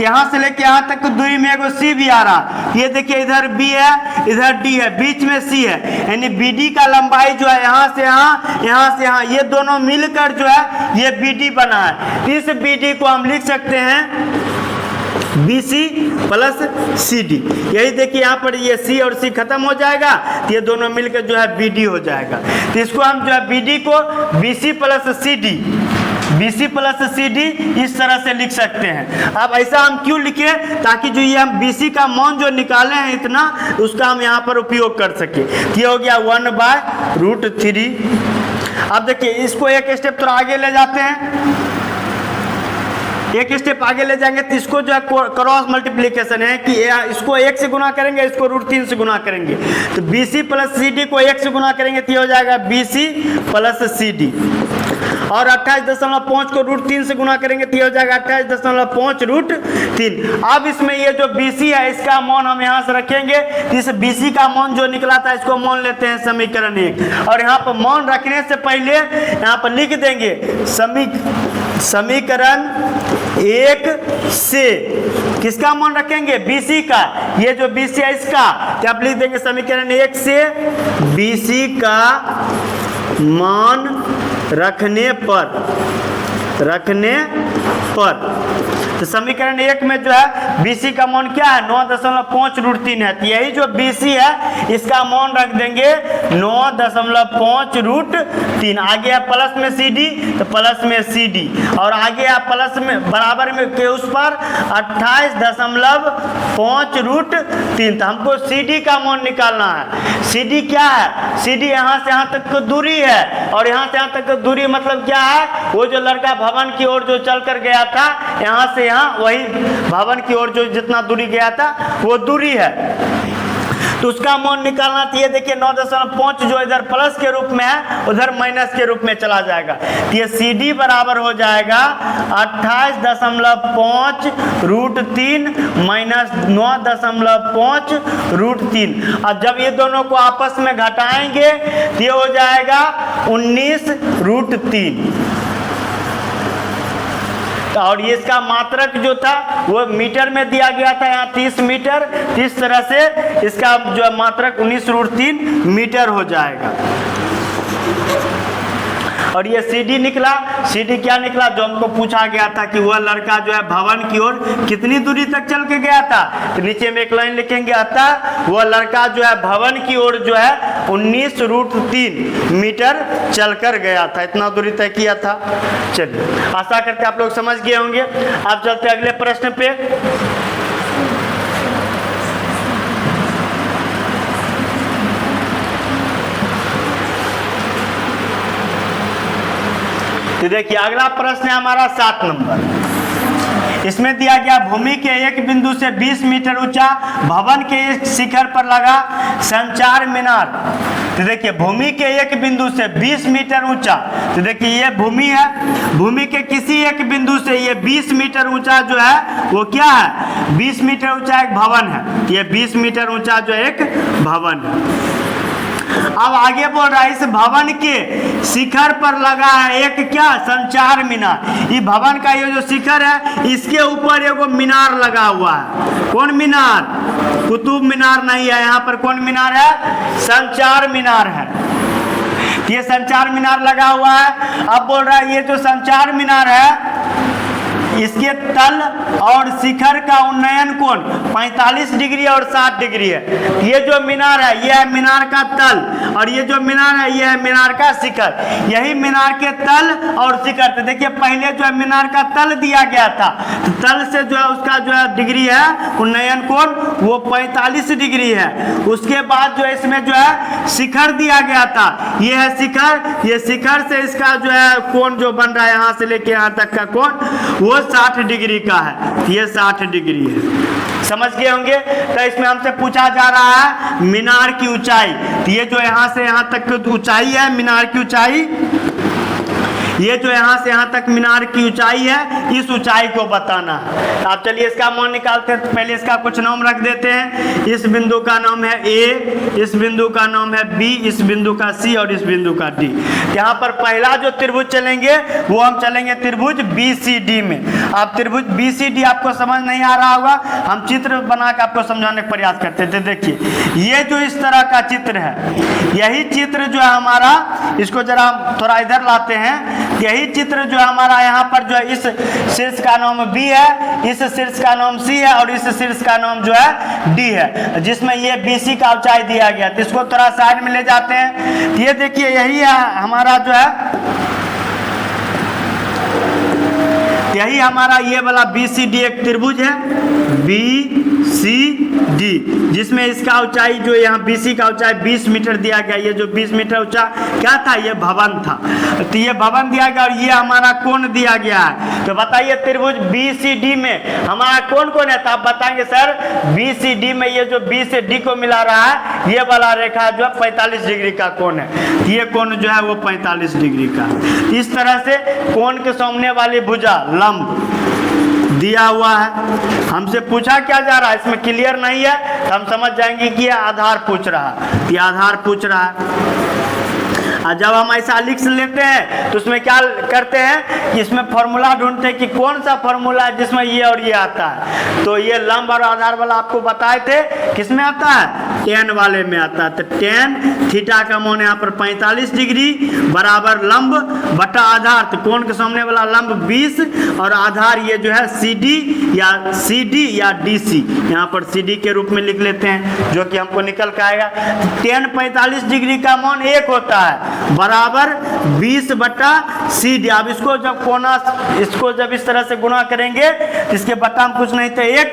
यहाँ से लेके यहाँ तक की दूरी में एगो C भी आ रहा। ये देखिए इधर B है, इधर D है, बीच में C है, यानी BD का लंबाई जो है यहाँ से यहाँ, यहाँ से यहाँ, ये दोनों मिलकर जो है ये BD बना है। इस BD को हम लिख सकते हैं BC प्लस CD। यही देखिए यहाँ पर ये C और C खत्म हो जाएगा तो ये दोनों मिलकर जो है BD हो जाएगा। तो इसको हम जो है BD को BC प्लस CD इस तरह से लिख सकते हैं। अब ऐसा हम क्यों लिखे? ताकि जो ये हम BC का मान जो निकाले हैं इतना, उसका हम यहाँ पर उपयोग कर सके। ये हो गया 1/√3। अब देखिए इसको एक स्टेप थोड़ा आगे ले जाते हैं, एक स्टेप आगे ले जाएंगे तो इसको जो है क्रॉस मल्टीप्लिकेशन है कि इसको 1 से गुना करेंगे, इसको √3 से गुना करेंगे। तो BC प्लस CD को 1 से गुना करेंगे तो ये हो जाएगा BC प्लस CD। और 28.5 को √3 से गुना करेंगे तो ये हो जाएगा 28.5 √3। अब इसमें ये जो BC है इसका मान हम यहाँ से रखेंगे। इस BC का मान जो निकला था इसको मान लेते हैं समीकरण 1। और यहाँ पर मान रखने से पहले यहाँ पर लिख देंगे समीकरण 1 से किसका मान रखेंगे? BC का। ये जो BC है इसका, तो आप लिख देंगे समीकरण 1 से BC का मान रखने पर तो समीकरण 1 में जो है BC का मान क्या है 9.5√3 है। तो यही जो BC है इसका मान रख देंगे 9.5√3। आगे है प्लस में CD, तो प्लस में CD, और आगे है प्लस में बराबर में के उस पर 28.5√3। तो हमको CD का मान निकालना है। CD क्या है? CD यहाँ से यहाँ तक की दूरी है, और यहाँ से यहाँ तक की दूरी मतलब क्या है? वो जो लड़का भवन की ओर जो चल कर गया था यहाँ से यहाँ, वही भवन की ओर जो जितना दूरी गया था वो दूरी है, तो उसका मान निकालना। तो ये देखिए 9.5 जो इधर प्लस के रूप में है उधर माइनस के रूप में चला जाएगा। तो ये CD बराबर हो जाएगा 28.5√3 माइनस 9.5√3। अब जब ये दोनों को आपस में घटाएंगे तो ये हो जाएगा 19√3। और ये इसका मात्रक जो था वो मीटर में दिया गया था, यहाँ 30 मीटर। इस तरह से इसका जो मात्रक 19√3 मीटर हो जाएगा। और ये CD निकला। CD क्या निकला? जो हमको पूछा गया था कि वह लड़का जो है भवन की ओर कितनी दूरी तक चल के गया था, तो नीचे में एक लाइन लिखेंगे, अतः वह लड़का जो है भवन की ओर जो है 19√3 मीटर चलकर गया था, इतना दूरी तय किया था। चलिए, आशा करते आप लोग समझ गए होंगे। अब चलते अगले प्रश्न पे। तो देखिए अगला प्रश्न है हमारा 7 नंबर। इसमें दिया गया भूमि के एक बिंदु से 20 मीटर ऊंचा भवन के एक शिखर पर लगा संचार मीनार। तो देखिए भूमि के एक बिंदु से 20 मीटर ऊंचा, तो देखिए ये भूमि है, भूमि के किसी एक बिंदु से ये 20 मीटर ऊंचा जो है वो क्या है? 20 मीटर ऊंचा एक भवन है। ये 20 मीटर ऊंचा जो एक भवन है। अब आगे बोल रहा है इस भवन के शिखर पर लगा है एक क्या? संचार मीनार। ये भवन का ये जो शिखर है इसके ऊपर एगो मीनार लगा हुआ है। कौन मीनार? कुतुब मीनार नहीं है, यहाँ पर कौन मीनार है? संचार मीनार है। ये संचार मीनार लगा हुआ है। अब बोल रहा है ये जो संचार मीनार है इसके तल और शिखर का उन्नयन कोण 45 डिग्री और 60 डिग्री है। ये जो मीनार है ये है मीनार का तल, और ये जो मीनार है ये है मीनार का शिखर। यही मीनार के तल और शिखर। तो देखिए पहले जो है मीनार का तल दिया गया था, तो तल से जो है उसका जो है डिग्री है उन्नयन कोण वो 45 डिग्री है। उसके बाद जो है इसमें जो है शिखर दिया गया था, ये है शिखर। ये शिखर से इसका जो है कोण जो बन रहा है यहाँ से लेके यहाँ तक का कोण वो 60 डिग्री का है। ये 60 डिग्री है। समझ गए होंगे। तो इसमें हमसे पूछा जा रहा है मीनार की ऊंचाई। तो ये जो यहाँ से यहाँ तक की ऊंचाई है मीनार की ऊंचाई, ये जो यहाँ से यहाँ तक मीनार की ऊंचाई है इस ऊंचाई को बताना है। आप चलिए इसका मान निकालते हैं। तो पहले इसका कुछ नाम रख देते हैं। इस बिंदु का नाम है A, इस बिंदु का नाम है B, इस बिंदु का C और इस बिंदु का D। यहाँ पर पहला जो त्रिभुज चलेंगे वो हम चलेंगे त्रिभुज BCD में। आप त्रिभुज BCD आपको समझ नहीं आ रहा होगा, हम चित्र बना के आपको समझाने का प्रयास करते थे। देखिए ये जो इस तरह का चित्र है, यही चित्र जो है हमारा, इसको जरा थोड़ा इधर लाते हैं। यही चित्र जो है हमारा यहाँ पर जो है इस शीर्ष का नाम B है, इस शीर्ष का नाम C है और इस शीर्ष का नाम जो है D है, जिसमें ये BC का ऊंचाई दिया गया। तो इसको थोड़ा साइड में ले जाते हैं। ये देखिए यही है हमारा जो है, यही हमारा ये वाला BCD एक त्रिभुज है BCD, जिसमें इसका ऊंचाई जो यहाँ BC का ऊंचाई 20 मीटर दिया गया। ये जो 20 मीटर ऊंचा क्या था? ये भवन था। तो ये भवन दिया गया और ये हमारा कोण दिया गया है। तो बताइए त्रिभुज BCD में हमारा कौन कौन है? तो आप बताएंगे सर BCD में ये जो B से D को मिला रहा है ये वाला रेखा जो है 45 डिग्री का कोण है। ये कोण जो है वो 45 डिग्री का। इस तरह से कोण के सामने वाली भुजा लंब दिया हुआ है। हमसे पूछा क्या जा रहा है, इसमें क्लियर नहीं है तो हम समझ जाएंगे कि ये आधार पूछ रहा है, ये आधार पूछ रहा है। और जब हम ऐसा लिख लेते हैं तो उसमें क्या करते हैं कि इसमें फॉर्मूला ढूंढते हैं कि कौन सा फॉर्मूला है जिसमें ये और ये आता है। तो ये लंब और आधार वाला आपको बताए थे किसमें आता है? टेन वाले में आता है। तो टेन थीटा का मान यहाँ पर 45 डिग्री बराबर लंब बटा आधार, तो कोण के सामने वाला लंब 20 और आधार ये जो है CD या DC, यहाँ पर CD के रूप में लिख लेते हैं जो कि हमको निकल के आएगा। tan 45 डिग्री का मान 1 होता है बराबर 20 बटा CD। अब इसको जब कोना इसको जब इस तरह से गुणा करेंगे तो इसके बटा में कुछ नहीं तो 1,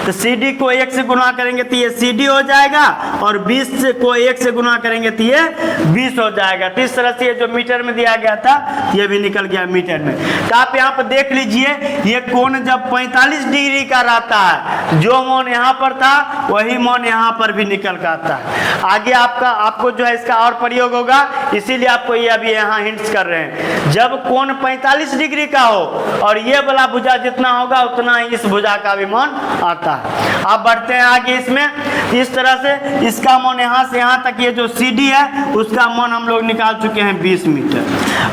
तो CD को 1 से गुणा करेंगे तो ये CD हो जाएगा और 20 को 1 से गुणा करेंगे तो ये 20 हो जाएगा। तो इस तरह से ये जो मीटर में दिया गया था ये भी निकल गया मीटर में। तो आप यहाँ पर देख लीजिए ये कोण जब 45 डिग्री का रहता है, जो मान यहाँ पर था वही मान यहाँ पर भी निकल कर आता है। आगे आपको जो है इसका और प्रयोग होगा, इसीलिए आपको ये अभी यहाँ हिंट्स कर रहे हैं। जब कोण 45 डिग्री का हो और ये वाला भुजा जितना होगा उतना ही इस भुजा का भी मान आता है। अब बढ़ते हैं आगे इसमें। इस तरह से इसका मान यहाँ से यहाँ तक ये जो CD है उसका मान हम लोग निकाल चुके हैं 20 मीटर।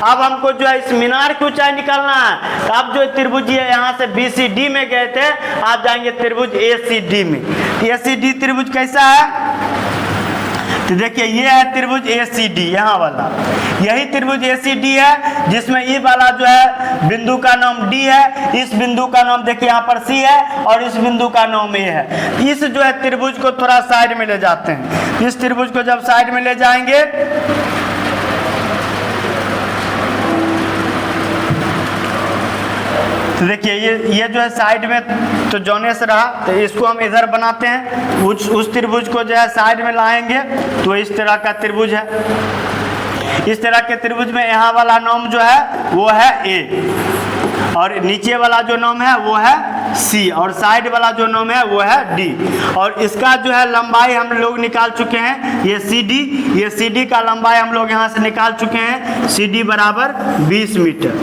अब हमको जो है इस मीनार की ऊंचाई निकालना है। तो आप जो त्रिभुज है यहाँ से BCD में गए थे, आप जाएंगे त्रिभुज ACD में। ACD त्रिभुज कैसा है तो देखिए ये है त्रिभुज ACD, यहाँ वाला यही त्रिभुज ACD है जिसमें ये वाला जो है बिंदु का नाम D है, इस बिंदु का नाम देखिए यहाँ पर C है और इस बिंदु का नाम A है। इस जो है त्रिभुज को थोड़ा साइड में ले जाते हैं। इस त्रिभुज को जब साइड में ले जाएंगे तो देखिए ये जो है साइड में तो जोने से रहा, तो इसको हम इधर बनाते हैं। उस त्रिभुज को जो है साइड में लाएंगे तो इस तरह का त्रिभुज है। इस तरह के त्रिभुज में यहाँ वाला नाम जो है वो है A और नीचे वाला जो नाम है वो है C और साइड वाला जो नाम है वो है D। और इसका जो है लंबाई हम लोग निकाल चुके हैं, ये CD का लंबाई हम लोग यहाँ से निकाल चुके हैं। CD बराबर 20 मीटर,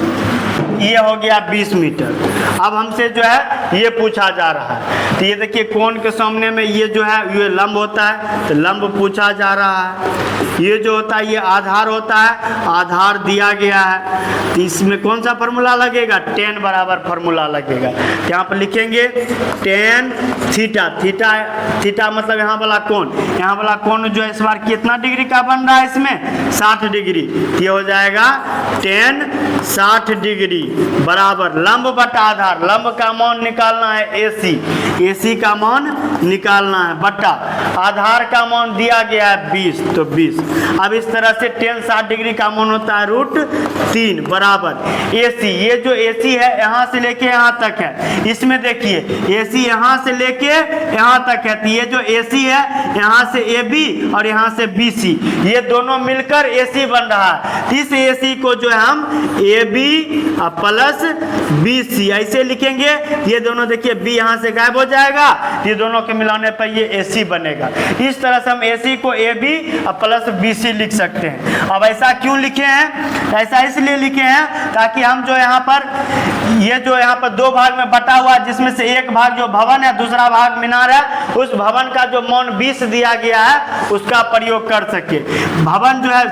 ये हो गया 20 मीटर। अब हमसे जो है ये पूछा जा रहा है, तो ये देखिए कोण के सामने में ये जो है ये लंब होता है, तो लंब पूछा जा रहा है। ये जो होता है ये आधार होता है, आधार दिया गया है। तो इसमें कौन सा फार्मूला लगेगा, tan बराबर फार्मूला लगेगा। तो यहाँ पर लिखेंगे tan थीटा मतलब यहाँ वाला कोण जो है इस बार कितना डिग्री का बन रहा है, इसमें 60 डिग्री। ये हो जाएगा tan 60 डिग्री बराबर लंब बटा आधार, लंब का मान निकालना है AC का मान निकालना है बटा आधार का मान दिया गया है 20, तो 20। अब इस तरह से tan 60 डिग्री का मान होता है √3 बराबर AC। ये जो AC है यहाँ से लेके यहाँ तक है, इसमें देखिए AC यहाँ से लेके यहाँ तक है, तो ये जो AC है यहाँ से AB और यहाँ से BC, ये दोनों मिलकर AC बन रहा है। इस AC को जो है हम AB प्लस BC ऐसे लिखेंगे। ये दोनों देखिए B यहाँ से गायब हो जाएगा, ये दोनों के मिलाने पर ये AC बनेगा। इस तरह से हम AC को AB प्लस BC लिख सकते हैं। अब ऐसा क्यों लिखे हैं, ऐसा इसलिए लिखे हैं ताकि हम जो यहाँ पर ये जो यहाँ पर दो भाग में बटा हुआ है, जिसमें से एक भाग जो भवन है दूसरा भाग मीनार है, उस भवन का जो मान 20 दिया गया है उसका प्रयोग कर सके। भवन जो है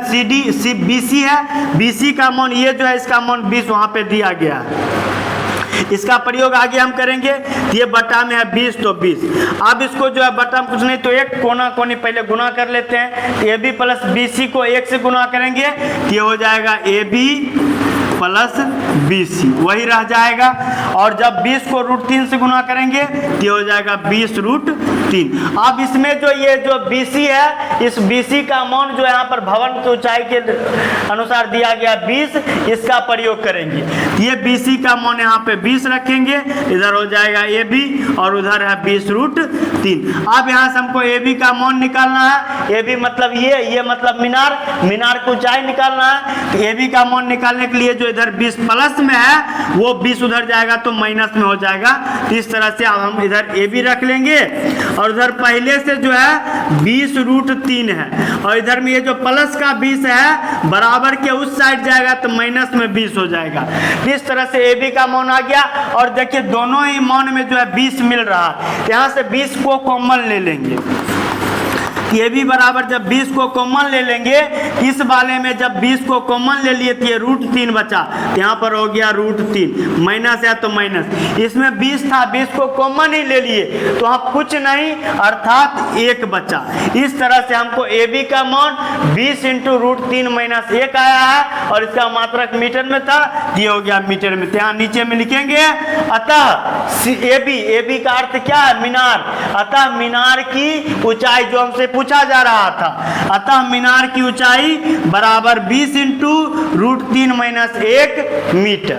BC है, BC का मान ये जो है इसका मान 20 वहाँ पे दिया गया है, इसका प्रयोग आगे हम करेंगे। ये बटा में है 20 तो 20। अब इसको जो है बटा में कुछ नहीं तो एक कोना कोनी पहले गुना कर लेते हैं। AB प्लस BC को 1 से गुना करेंगे, ये हो जाएगा AB प्लस BC, वही रह जाएगा। और जब 20 को √3 से गुना करेंगे ये हो जाएगा 20 √3। अब इसमें जो ये जो BC है, इस BC का मान जो यहाँ पर भवन की ऊंचाई के अनुसार दिया गया 20, इसका प्रयोग करेंगे। ये BC का मान यहाँ पे 20 रखेंगे, इधर हो जाएगा AB और उधर है 20 √3। अब यहाँ से हमको AB का मान निकालना है। AB मतलब ये मतलब मीनार की ऊंचाई निकालना है। तो AB का मान निकालने के लिए जो इधर 20 प्लस में है वो 20 उधर जाएगा तो माइनस में हो जाएगा। तो इस तरह से अब हम इधर AB रख लेंगे और उधर पहले से जो है 20 √3 है और इधर में ये जो प्लस का 20 है बराबर के उस साइड जाएगा तो माइनस में 20 हो जाएगा। इस तरह से AB का मान आ गया। और देखिए दोनों ही मान में जो है 20 मिल रहा है, यहाँ से 20 को कॉमन ले लेंगे। ये भी बराबर, जब 20 को कॉमन ले लेंगे इस वाले में, जब 20 को कॉमन ले लिए तो ये √3 बचा, तो यहाँ पर हो गया √3, माइनस है तो माइनस, इसमें 20 था, 20 को कॉमन ही ले लिए तो आप कुछ नहीं अर्थात 1 बचा। इस तरह से हमको ए बी का मान 20 × √3 - 1 आया है और इसका मात्रक मीटर में था, ये हो गया मीटर में। यहाँ नीचे में लिखेंगे अतः ए बी का अर्थ क्या है, मीनार, अतः मीनार की ऊंचाई जो हमसे पूछा जा रहा था, अतः मीनार की ऊंचाई बराबर 20 × √3 - 1 मीटर।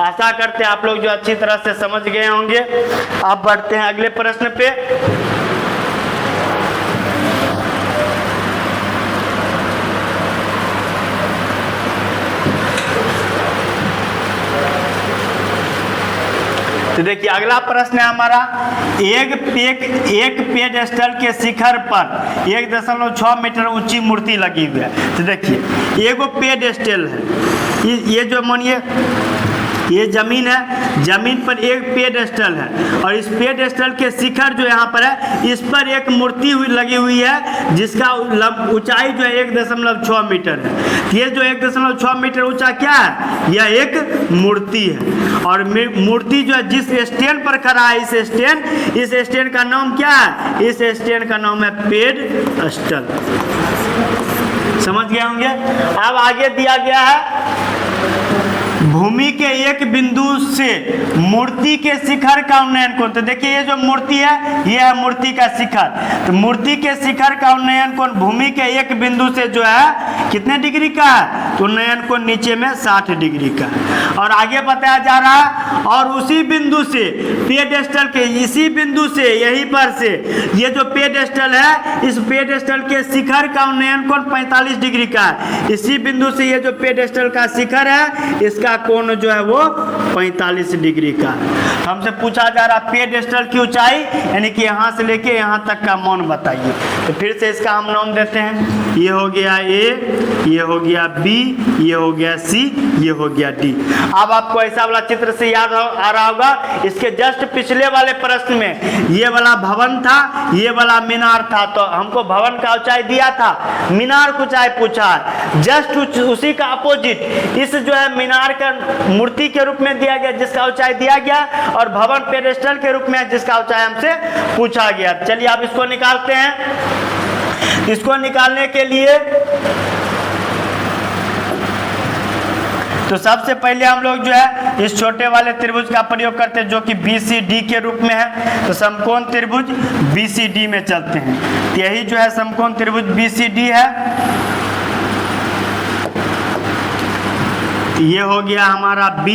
आशा करते हैं आप लोग जो अच्छी तरह से समझ गए होंगे। अब बढ़ते हैं अगले प्रश्न पे। तो देखिए अगला प्रश्न है हमारा, एक पेडेस्टल के शिखर पर 1.6 मीटर ऊंची मूर्ति लगी हुई है। तो देखिए एगो पेडेस्टल है, ये जो मानिए ये जमीन है, जमीन पर एक पेडेस्टल है और इस पेडेस्टल के शिखर जो यहाँ पर है इस पर एक मूर्ति हुई लगी हुई है जिसका ऊंचाई जो है 1.6 मीटर है। ये जो 1.6 मीटर ऊंचा क्या है, यह एक मूर्ति है और मूर्ति जो है जिस स्टैंड पर खड़ा है, इस स्टैंड का नाम क्या है, इस स्टैंड का नाम है पेडेस्टल। समझ गए होंगे। अब आगे दिया गया है, भूमि के एक बिंदु से मूर्ति के शिखर का उन्नयन कोण। तो देखिए ये जो मूर्ति है ये है मूर्ति का शिखर, तो मूर्ति के शिखर का उन्नयन कोण भूमि के एक बिंदु से जो है कितने डिग्री का है, तो उन्नयन कोण नीचे में 60 डिग्री का है। और आगे बताया जा रहा है, और उसी बिंदु से पेडेस्टल के, इसी बिंदु से, यहीं पर से ये जो पेडेस्टल है इस पेडेस्टल के शिखर का उन्नयन कोण 45 डिग्री का है। इसी बिंदु से ये जो पेडेस्टल का शिखर है इसका कोण जो है वो 45 डिग्री का है। हमसे पूछा जा रहा पेडेस्टल की ऊंचाई यानी कि यहाँ से लेके यहाँ तक का मान बताइए। तो फिर से इसका हम नाम देते हैं, ये हो गया ए, ये हो गया बी, ये हो गया सी, ये हो गया डी। अब आपको ऐसा वाला चित्र से याद आ रहा होगा, इसके जस्ट पिछले वाले प्रश्न में ये वाला भवन था, ये वाला मीनार था, तो हमको भवन का ऊंचाई दिया था, मीनार की ऊंचाई पूछा है। जस्ट उसी का अपोजिट इस जो है मीनार का मूर्ति के रूप में दिया गया जिसका ऊंचाई दिया गया, और भवन पेडेस्टल के रूप में जिसका ऊंचाई हमसे पूछा गया। चलिए अब इसको निकालते हैं। इसको निकालने के लिए तो सबसे पहले हम लोग जो है इस छोटे वाले त्रिभुज का प्रयोग करते हैं जो कि BCD के रूप में है। तो समकोण त्रिभुज BCD में चलते हैं। यही जो है समकोण त्रिभुज BCD है। ये हो गया हमारा B,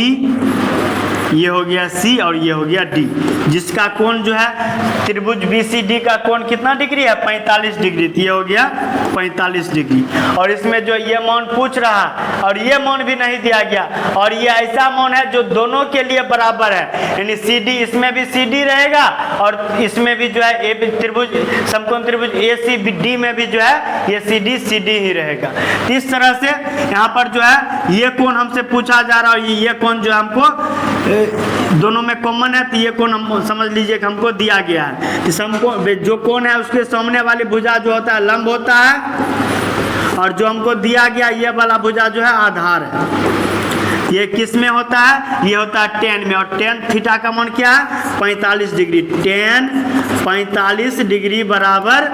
ये हो गया C और ये हो गया D, जिसका कोण जो है त्रिभुज BCD का कोण कितना डिग्री है, 45 डिग्री। ये हो गया 45 डिग्री। और इसमें जो ये मान पूछ रहा और ये मान भी नहीं दिया गया, और ये ऐसा मान है जो दोनों के लिए बराबर है, यानी CD, इसमें भी CD रहेगा और इसमें भी जो है ए त्रिभुज समकोण त्रिभुज ACD में भी जो है ये CD ही रहेगा। इस तरह से यहाँ पर जो है ये कोण हमसे पूछा जा रहा है, ये कोण जो हमको दोनों में कॉमन है, तो ये कोण हम समझ लीजिए कि हमको दिया गया है। तो समकोण जो कोण है उसके सामने वाली भुजा जो होता है लंब होता है, और जो हमको दिया गया ये वाला भुजा जो है आधार है। ये किस में होता है, ये होता है tan में, और tan थीटा का मान क्या है, 45 डिग्री। tan 45 डिग्री बराबर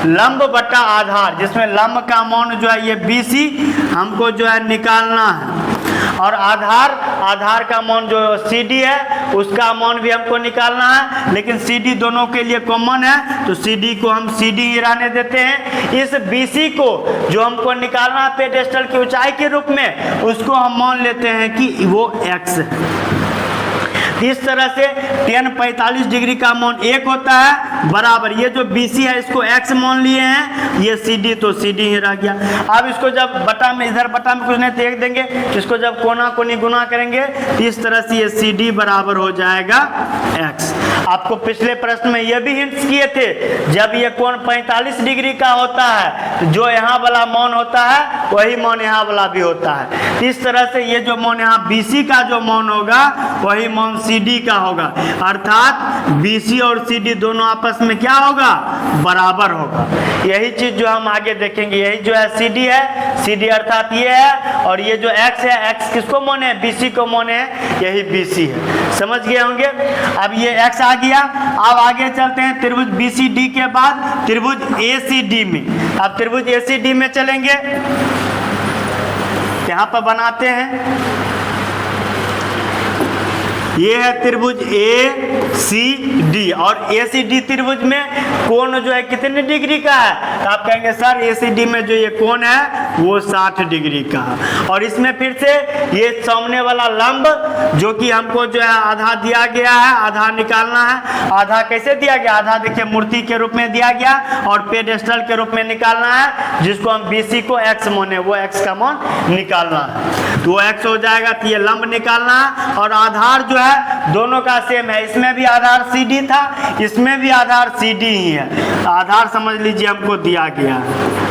लंब बटा आधार, जिसमें लंब का मान जो है ये BC हमको जो है निकालना है, और आधार का मान जो CD है उसका मान भी हमको निकालना है, लेकिन CD दोनों के लिए कॉमन है तो CD को हम CD ही रहने देते हैं। इस BC को जो हमको निकालना है पेडेस्टल की ऊंचाई के रूप में, उसको हम मान लेते हैं कि वो x है। इस तरह से tan 45 डिग्री का मान 1 होता है बराबर, ये जो BC है इसको x मान लिए हैं, ये CD तो CD ही रह गया। अब इसको जब बटा में, इधर बटा में कुछ नहीं तो 1 देंगे, इसको जब कोना कोनी गुना करेंगे तो इस तरह से ये CD बराबर हो जाएगा x। आपको पिछले प्रश्न में ये भी हिंट्स किए थे, जब ये कोण 45 डिग्री का होता है तो जो यहाँ वाला मान होता है वही मान यहाँ वाला भी होता है। इस तरह से ये जो मान यहाँ BC का जो मान होगा वही मान CD का होगा, अर्थात BC और CD दोनों आपस में क्या होगा, बराबर होगा। यही चीज जो हम आगे देखेंगे, यही जो है CD है, CD अर्थात ये है, और ये जो X है, X किसको माने है, BC को माने है, यही BC है। समझ गए होंगे। अब ये X आ गया। अब आगे चलते हैं त्रिभुज BCD के बाद त्रिभुज ACD में। अब त्रिभुज ACD में चलेंगे, यहाँ पर बनाते हैं। ये है त्रिभुज ACD, और ACD त्रिभुज में कोण जो है कितने डिग्री का है, तो आप कहेंगे सर ACD में जो ये कोण है वो 60 डिग्री का है। और इसमें फिर से ये सामने वाला लंब जो कि हमको जो है आधा दिया गया है, आधा निकालना है। आधा कैसे दिया गया, आधा देखिए मूर्ति के रूप में दिया गया, और पेडेस्टल के रूप में निकालना है, जिसको हम BC को X माने, वो X का मान निकालना है, तो वो X हो जाएगा। तो ये लंब निकालना है, और आधार जो है दोनों का सेम है, इसमें भी आधार CD था, इसमें भी आधार CD ही है। आधार समझ लीजिए हमको दिया गया है।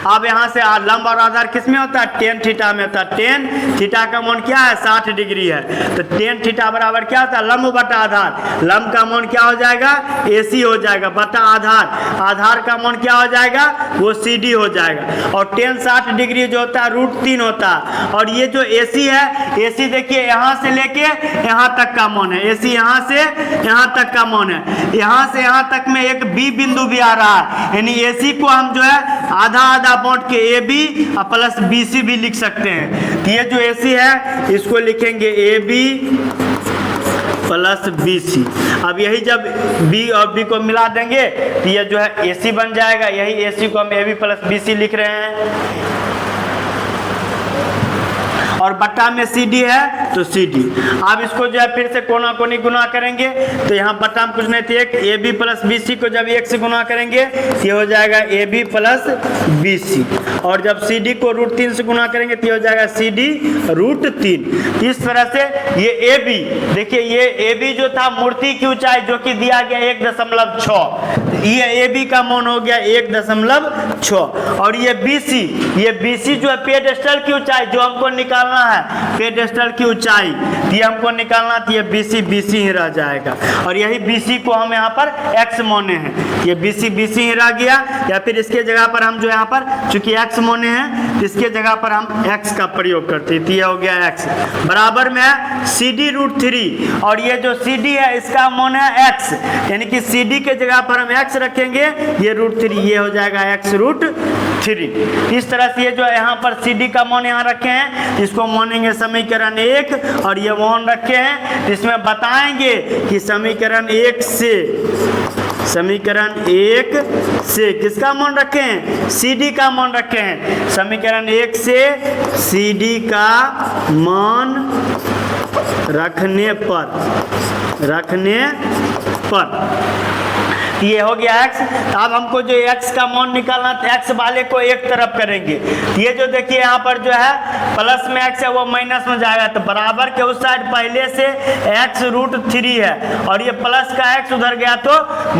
अब यहाँ से लंब और आधार किस में होता है, टेन थीटा में होता है। टेन थीटा का मान क्या है, 60 डिग्री है, तो टेन थीटा बराबर क्या होता है, लंब बटा आधार। लंब का मान क्या हो जाएगा, AC हो जाएगा, बटा आधार। आधार का मान क्या हो जाएगा, वो CD हो जाएगा। और टेन 60 डिग्री जो होता है √3 होता है। और ये जो AC है, AC देखिए यहाँ से लेके यहाँ तक का मान है, AC यहाँ से यहाँ तक का मान है। यहाँ से यहाँ तक में एक B बिंदु भी आ रहा है, यानी AC को हम जो है आधा आधा बांट के AB प्लस BC भी लिख सकते हैं। तो ये जो AC है इसको लिखेंगे AB प्लस BC। अब यही जब B और B को मिला देंगे तो ये जो है AC बन जाएगा। यही AC को हम AB प्लस BC लिख रहे हैं, और बट्टा में CD है तो CD। अब इसको जो है फिर से कोना कोनी गुना करेंगे, तो यहाँ बट्टा में कुछ नहीं थे, एक AB प्लस BC को जब 1 से गुना करेंगे तो ये हो जाएगा AB प्लस BC, और जब CD को √3 से गुना करेंगे तो ये हो जाएगा CD √3। इस तरह से ये AB, देखिए ये AB जो था मूर्ति की ऊंचाई जो कि दिया गया 1.6, ये AB का मान हो गया 1.6, और ये BC जो है पेडेस्टल की ऊंचाई जो हमको निकालना है, पेडेस्टल की ऊंचाई ये हमको निकालना थी, ये BC ही रह जाएगा। और यही BC को हम यहाँ पर X माने हैं, ये BC ही रह गया। या फिर इसके जगह पर हम जो यहाँ पर चूंकि X माने हैं, इसके जगह पर हम X का प्रयोग करते हैं, तो ये हो गया X बराबर में है CD √3, और ये जो CD है इसका मान है X, यानी कि CD के जगह पर हम X रखेंगे, ये √3, ये हो जाएगा X √3। इस तरह से ये जो यहाँ पर CD का मान यहाँ रखे हैं, इसको मानेंगे समीकरण 1, और ये मान रखे हैं, इसमें बताएंगे कि समीकरण 1 से किसका मान रखे हैं, CD का मान रखे हैं। समीकरण 1 से CD का मान रखने पर ये हो गया X। अब हमको जो X का मान निकालना था, X वाले को एक तरफ करेंगे, ये जो देखिए यहाँ पर जो है प्लस में X है वो माइनस में जाएगा, तो बराबर के उस साइड पहले से X √3 है, और ये प्लस का X उधर गया तो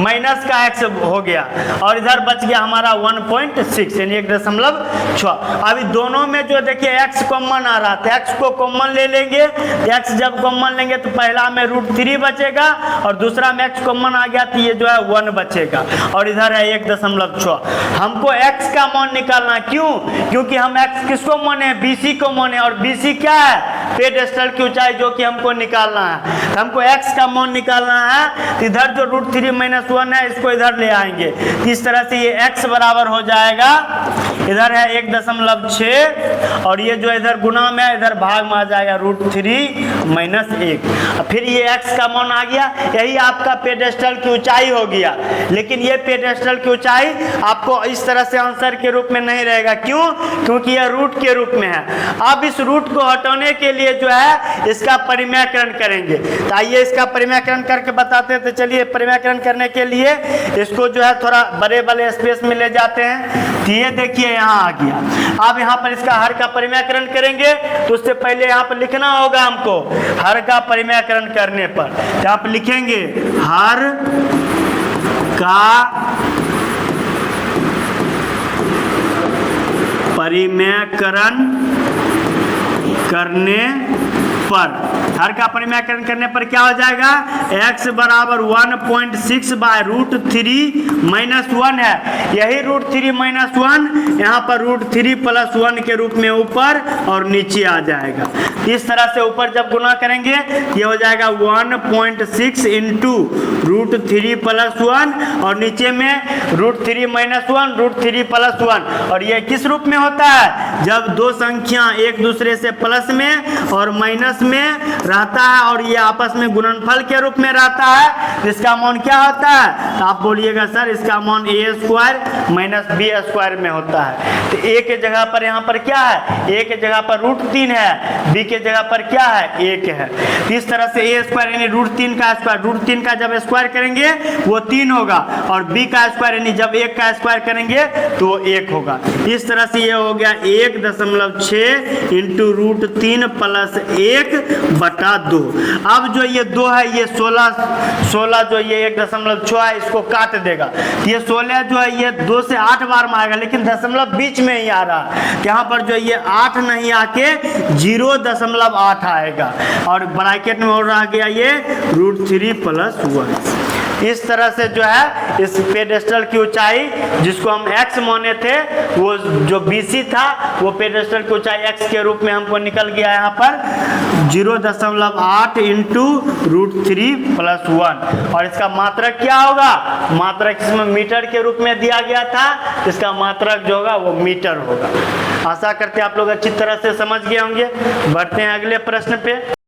माइनस का X हो गया, और इधर बच गया हमारा 1.6 यानी 1.6। अभी दोनों में जो देखिए X कॉमन आ रहा था, X को कॉमन ले लेंगे। X जब कॉमन लेंगे तो पहला में √3 बचेगा, और दूसरा में X कॉमन आ गया तो ये जो है 1 बचेगा, और इधर है 1.6। हमको X का मान निकालना, क्यों, क्योंकि हम X किसको माने, BC को माने, और BC क्या है, पेडेस्टल की ऊंचाई जो कि हमको निकालना है। हमको X का मान निकालना है, तो इधर जो √3 - 1 है इसको इधर ले आएंगे। इस तरह से ये X बराबर हो जाएगा, इधर है 1.6, और ये जो इधर गुना में है इधर भाग में आ जाएगा √3 - 1। फिर ये X का मान आ गया, यही आपका पेडेस्टल की ऊंचाई हो गया। लेकिन ये पेडेस्टल की ऊंचाई आपको इस तरह से आंसर के रूप में नहीं रहेगा, क्यों, क्योंकि यह रूट के रूप में है। अब इस रूट को हटाने के लिए जो है इसका परिमेयकरण करेंगे, तो आइए इसका परिमेयकरण करके बताते हैं। तो चलिए परिमेयकरण करने के लिए इसको जो है थोड़ा बड़े बड़े स्पेस में ले जाते हैं। तो ये देखिए यहाँ आ गया। अब यहाँ पर इसका हर का परिमेयकरण करेंगे, तो उससे पहले यहाँ पर लिखना होगा हमको हर का परिमेयकरण करने पर, तो आप लिखेंगे हर का परिमेयकरण करने पर हर का परिमाणीकरण करने पर क्या हो जाएगा, x बराबर 1.6 बाय रूट 3 माइनस 1 है। यही रूट 3 माइनस 1 यहाँ पर रूट 3 प्लस 1 के रूप में ऊपर और नीचे आ जाएगा। इस तरह से ऊपर जब गुना करेंगे ये हो जाएगा 1.6 इंटू रूट 3 प्लस 1 और नीचे में रूट 3 माइनस 1 रूट 3 प्लस 1। और ये किस रूप में होता है, जब दो संख्या एक दूसरे से प्लस में और माइनस में रहता है और ये आपस में गुणनफल के रूप में रहता है, इसका मान क्या होता है, तो आप बोलिएगा सर इसका मान ए स्क्वायर माइनस बी स्क्वायर में होता है। तो ए के जगह पर यहाँ पर क्या है, ए के जगह पर रूट 3 है, बी के जगह पर क्या है, 1 है। तो इस तरह से ए स्क्वायर यानी रूट 3 का स्क्वायर, रूट 3 का जब स्क्वायर करेंगे वो 3 होगा और बी का स्क्वायर यानी जब 1 का स्क्वायर करेंगे तो वो 1 होगा। इस तरह से ये हो गया 1.6 इंटू रूट 3 प्लस 1/2। अब जो ये 2 है ये 16 जो ये 1.6 है इसको काट देगा। ये 16 जो है ये 2 से 8 बार में आएगा, लेकिन दशमलव बीच में ही आ रहा है। यहाँ पर जो ये 8 नहीं आके 0.8 आएगा और ब्रैकेट में हो रहा गया ये रूट 3 प्लस 1। इस तरह से जो है इस पेडेस्टल की ऊंचाई जिसको हम x माने थे, वो जो BC था वो पेडेस्टल की ऊंचाई x के रूप में हमको निकल गया यहाँ पर 0.8 इंटू रूट 3 प्लस 1। और इसका मात्रक क्या होगा, मात्रक इसमें मीटर के रूप में दिया गया था, इसका मात्रक जो होगा वो मीटर होगा। आशा करते हैं आप लोग अच्छी तरह से समझ गए होंगे। बढ़ते हैं अगले प्रश्न पे।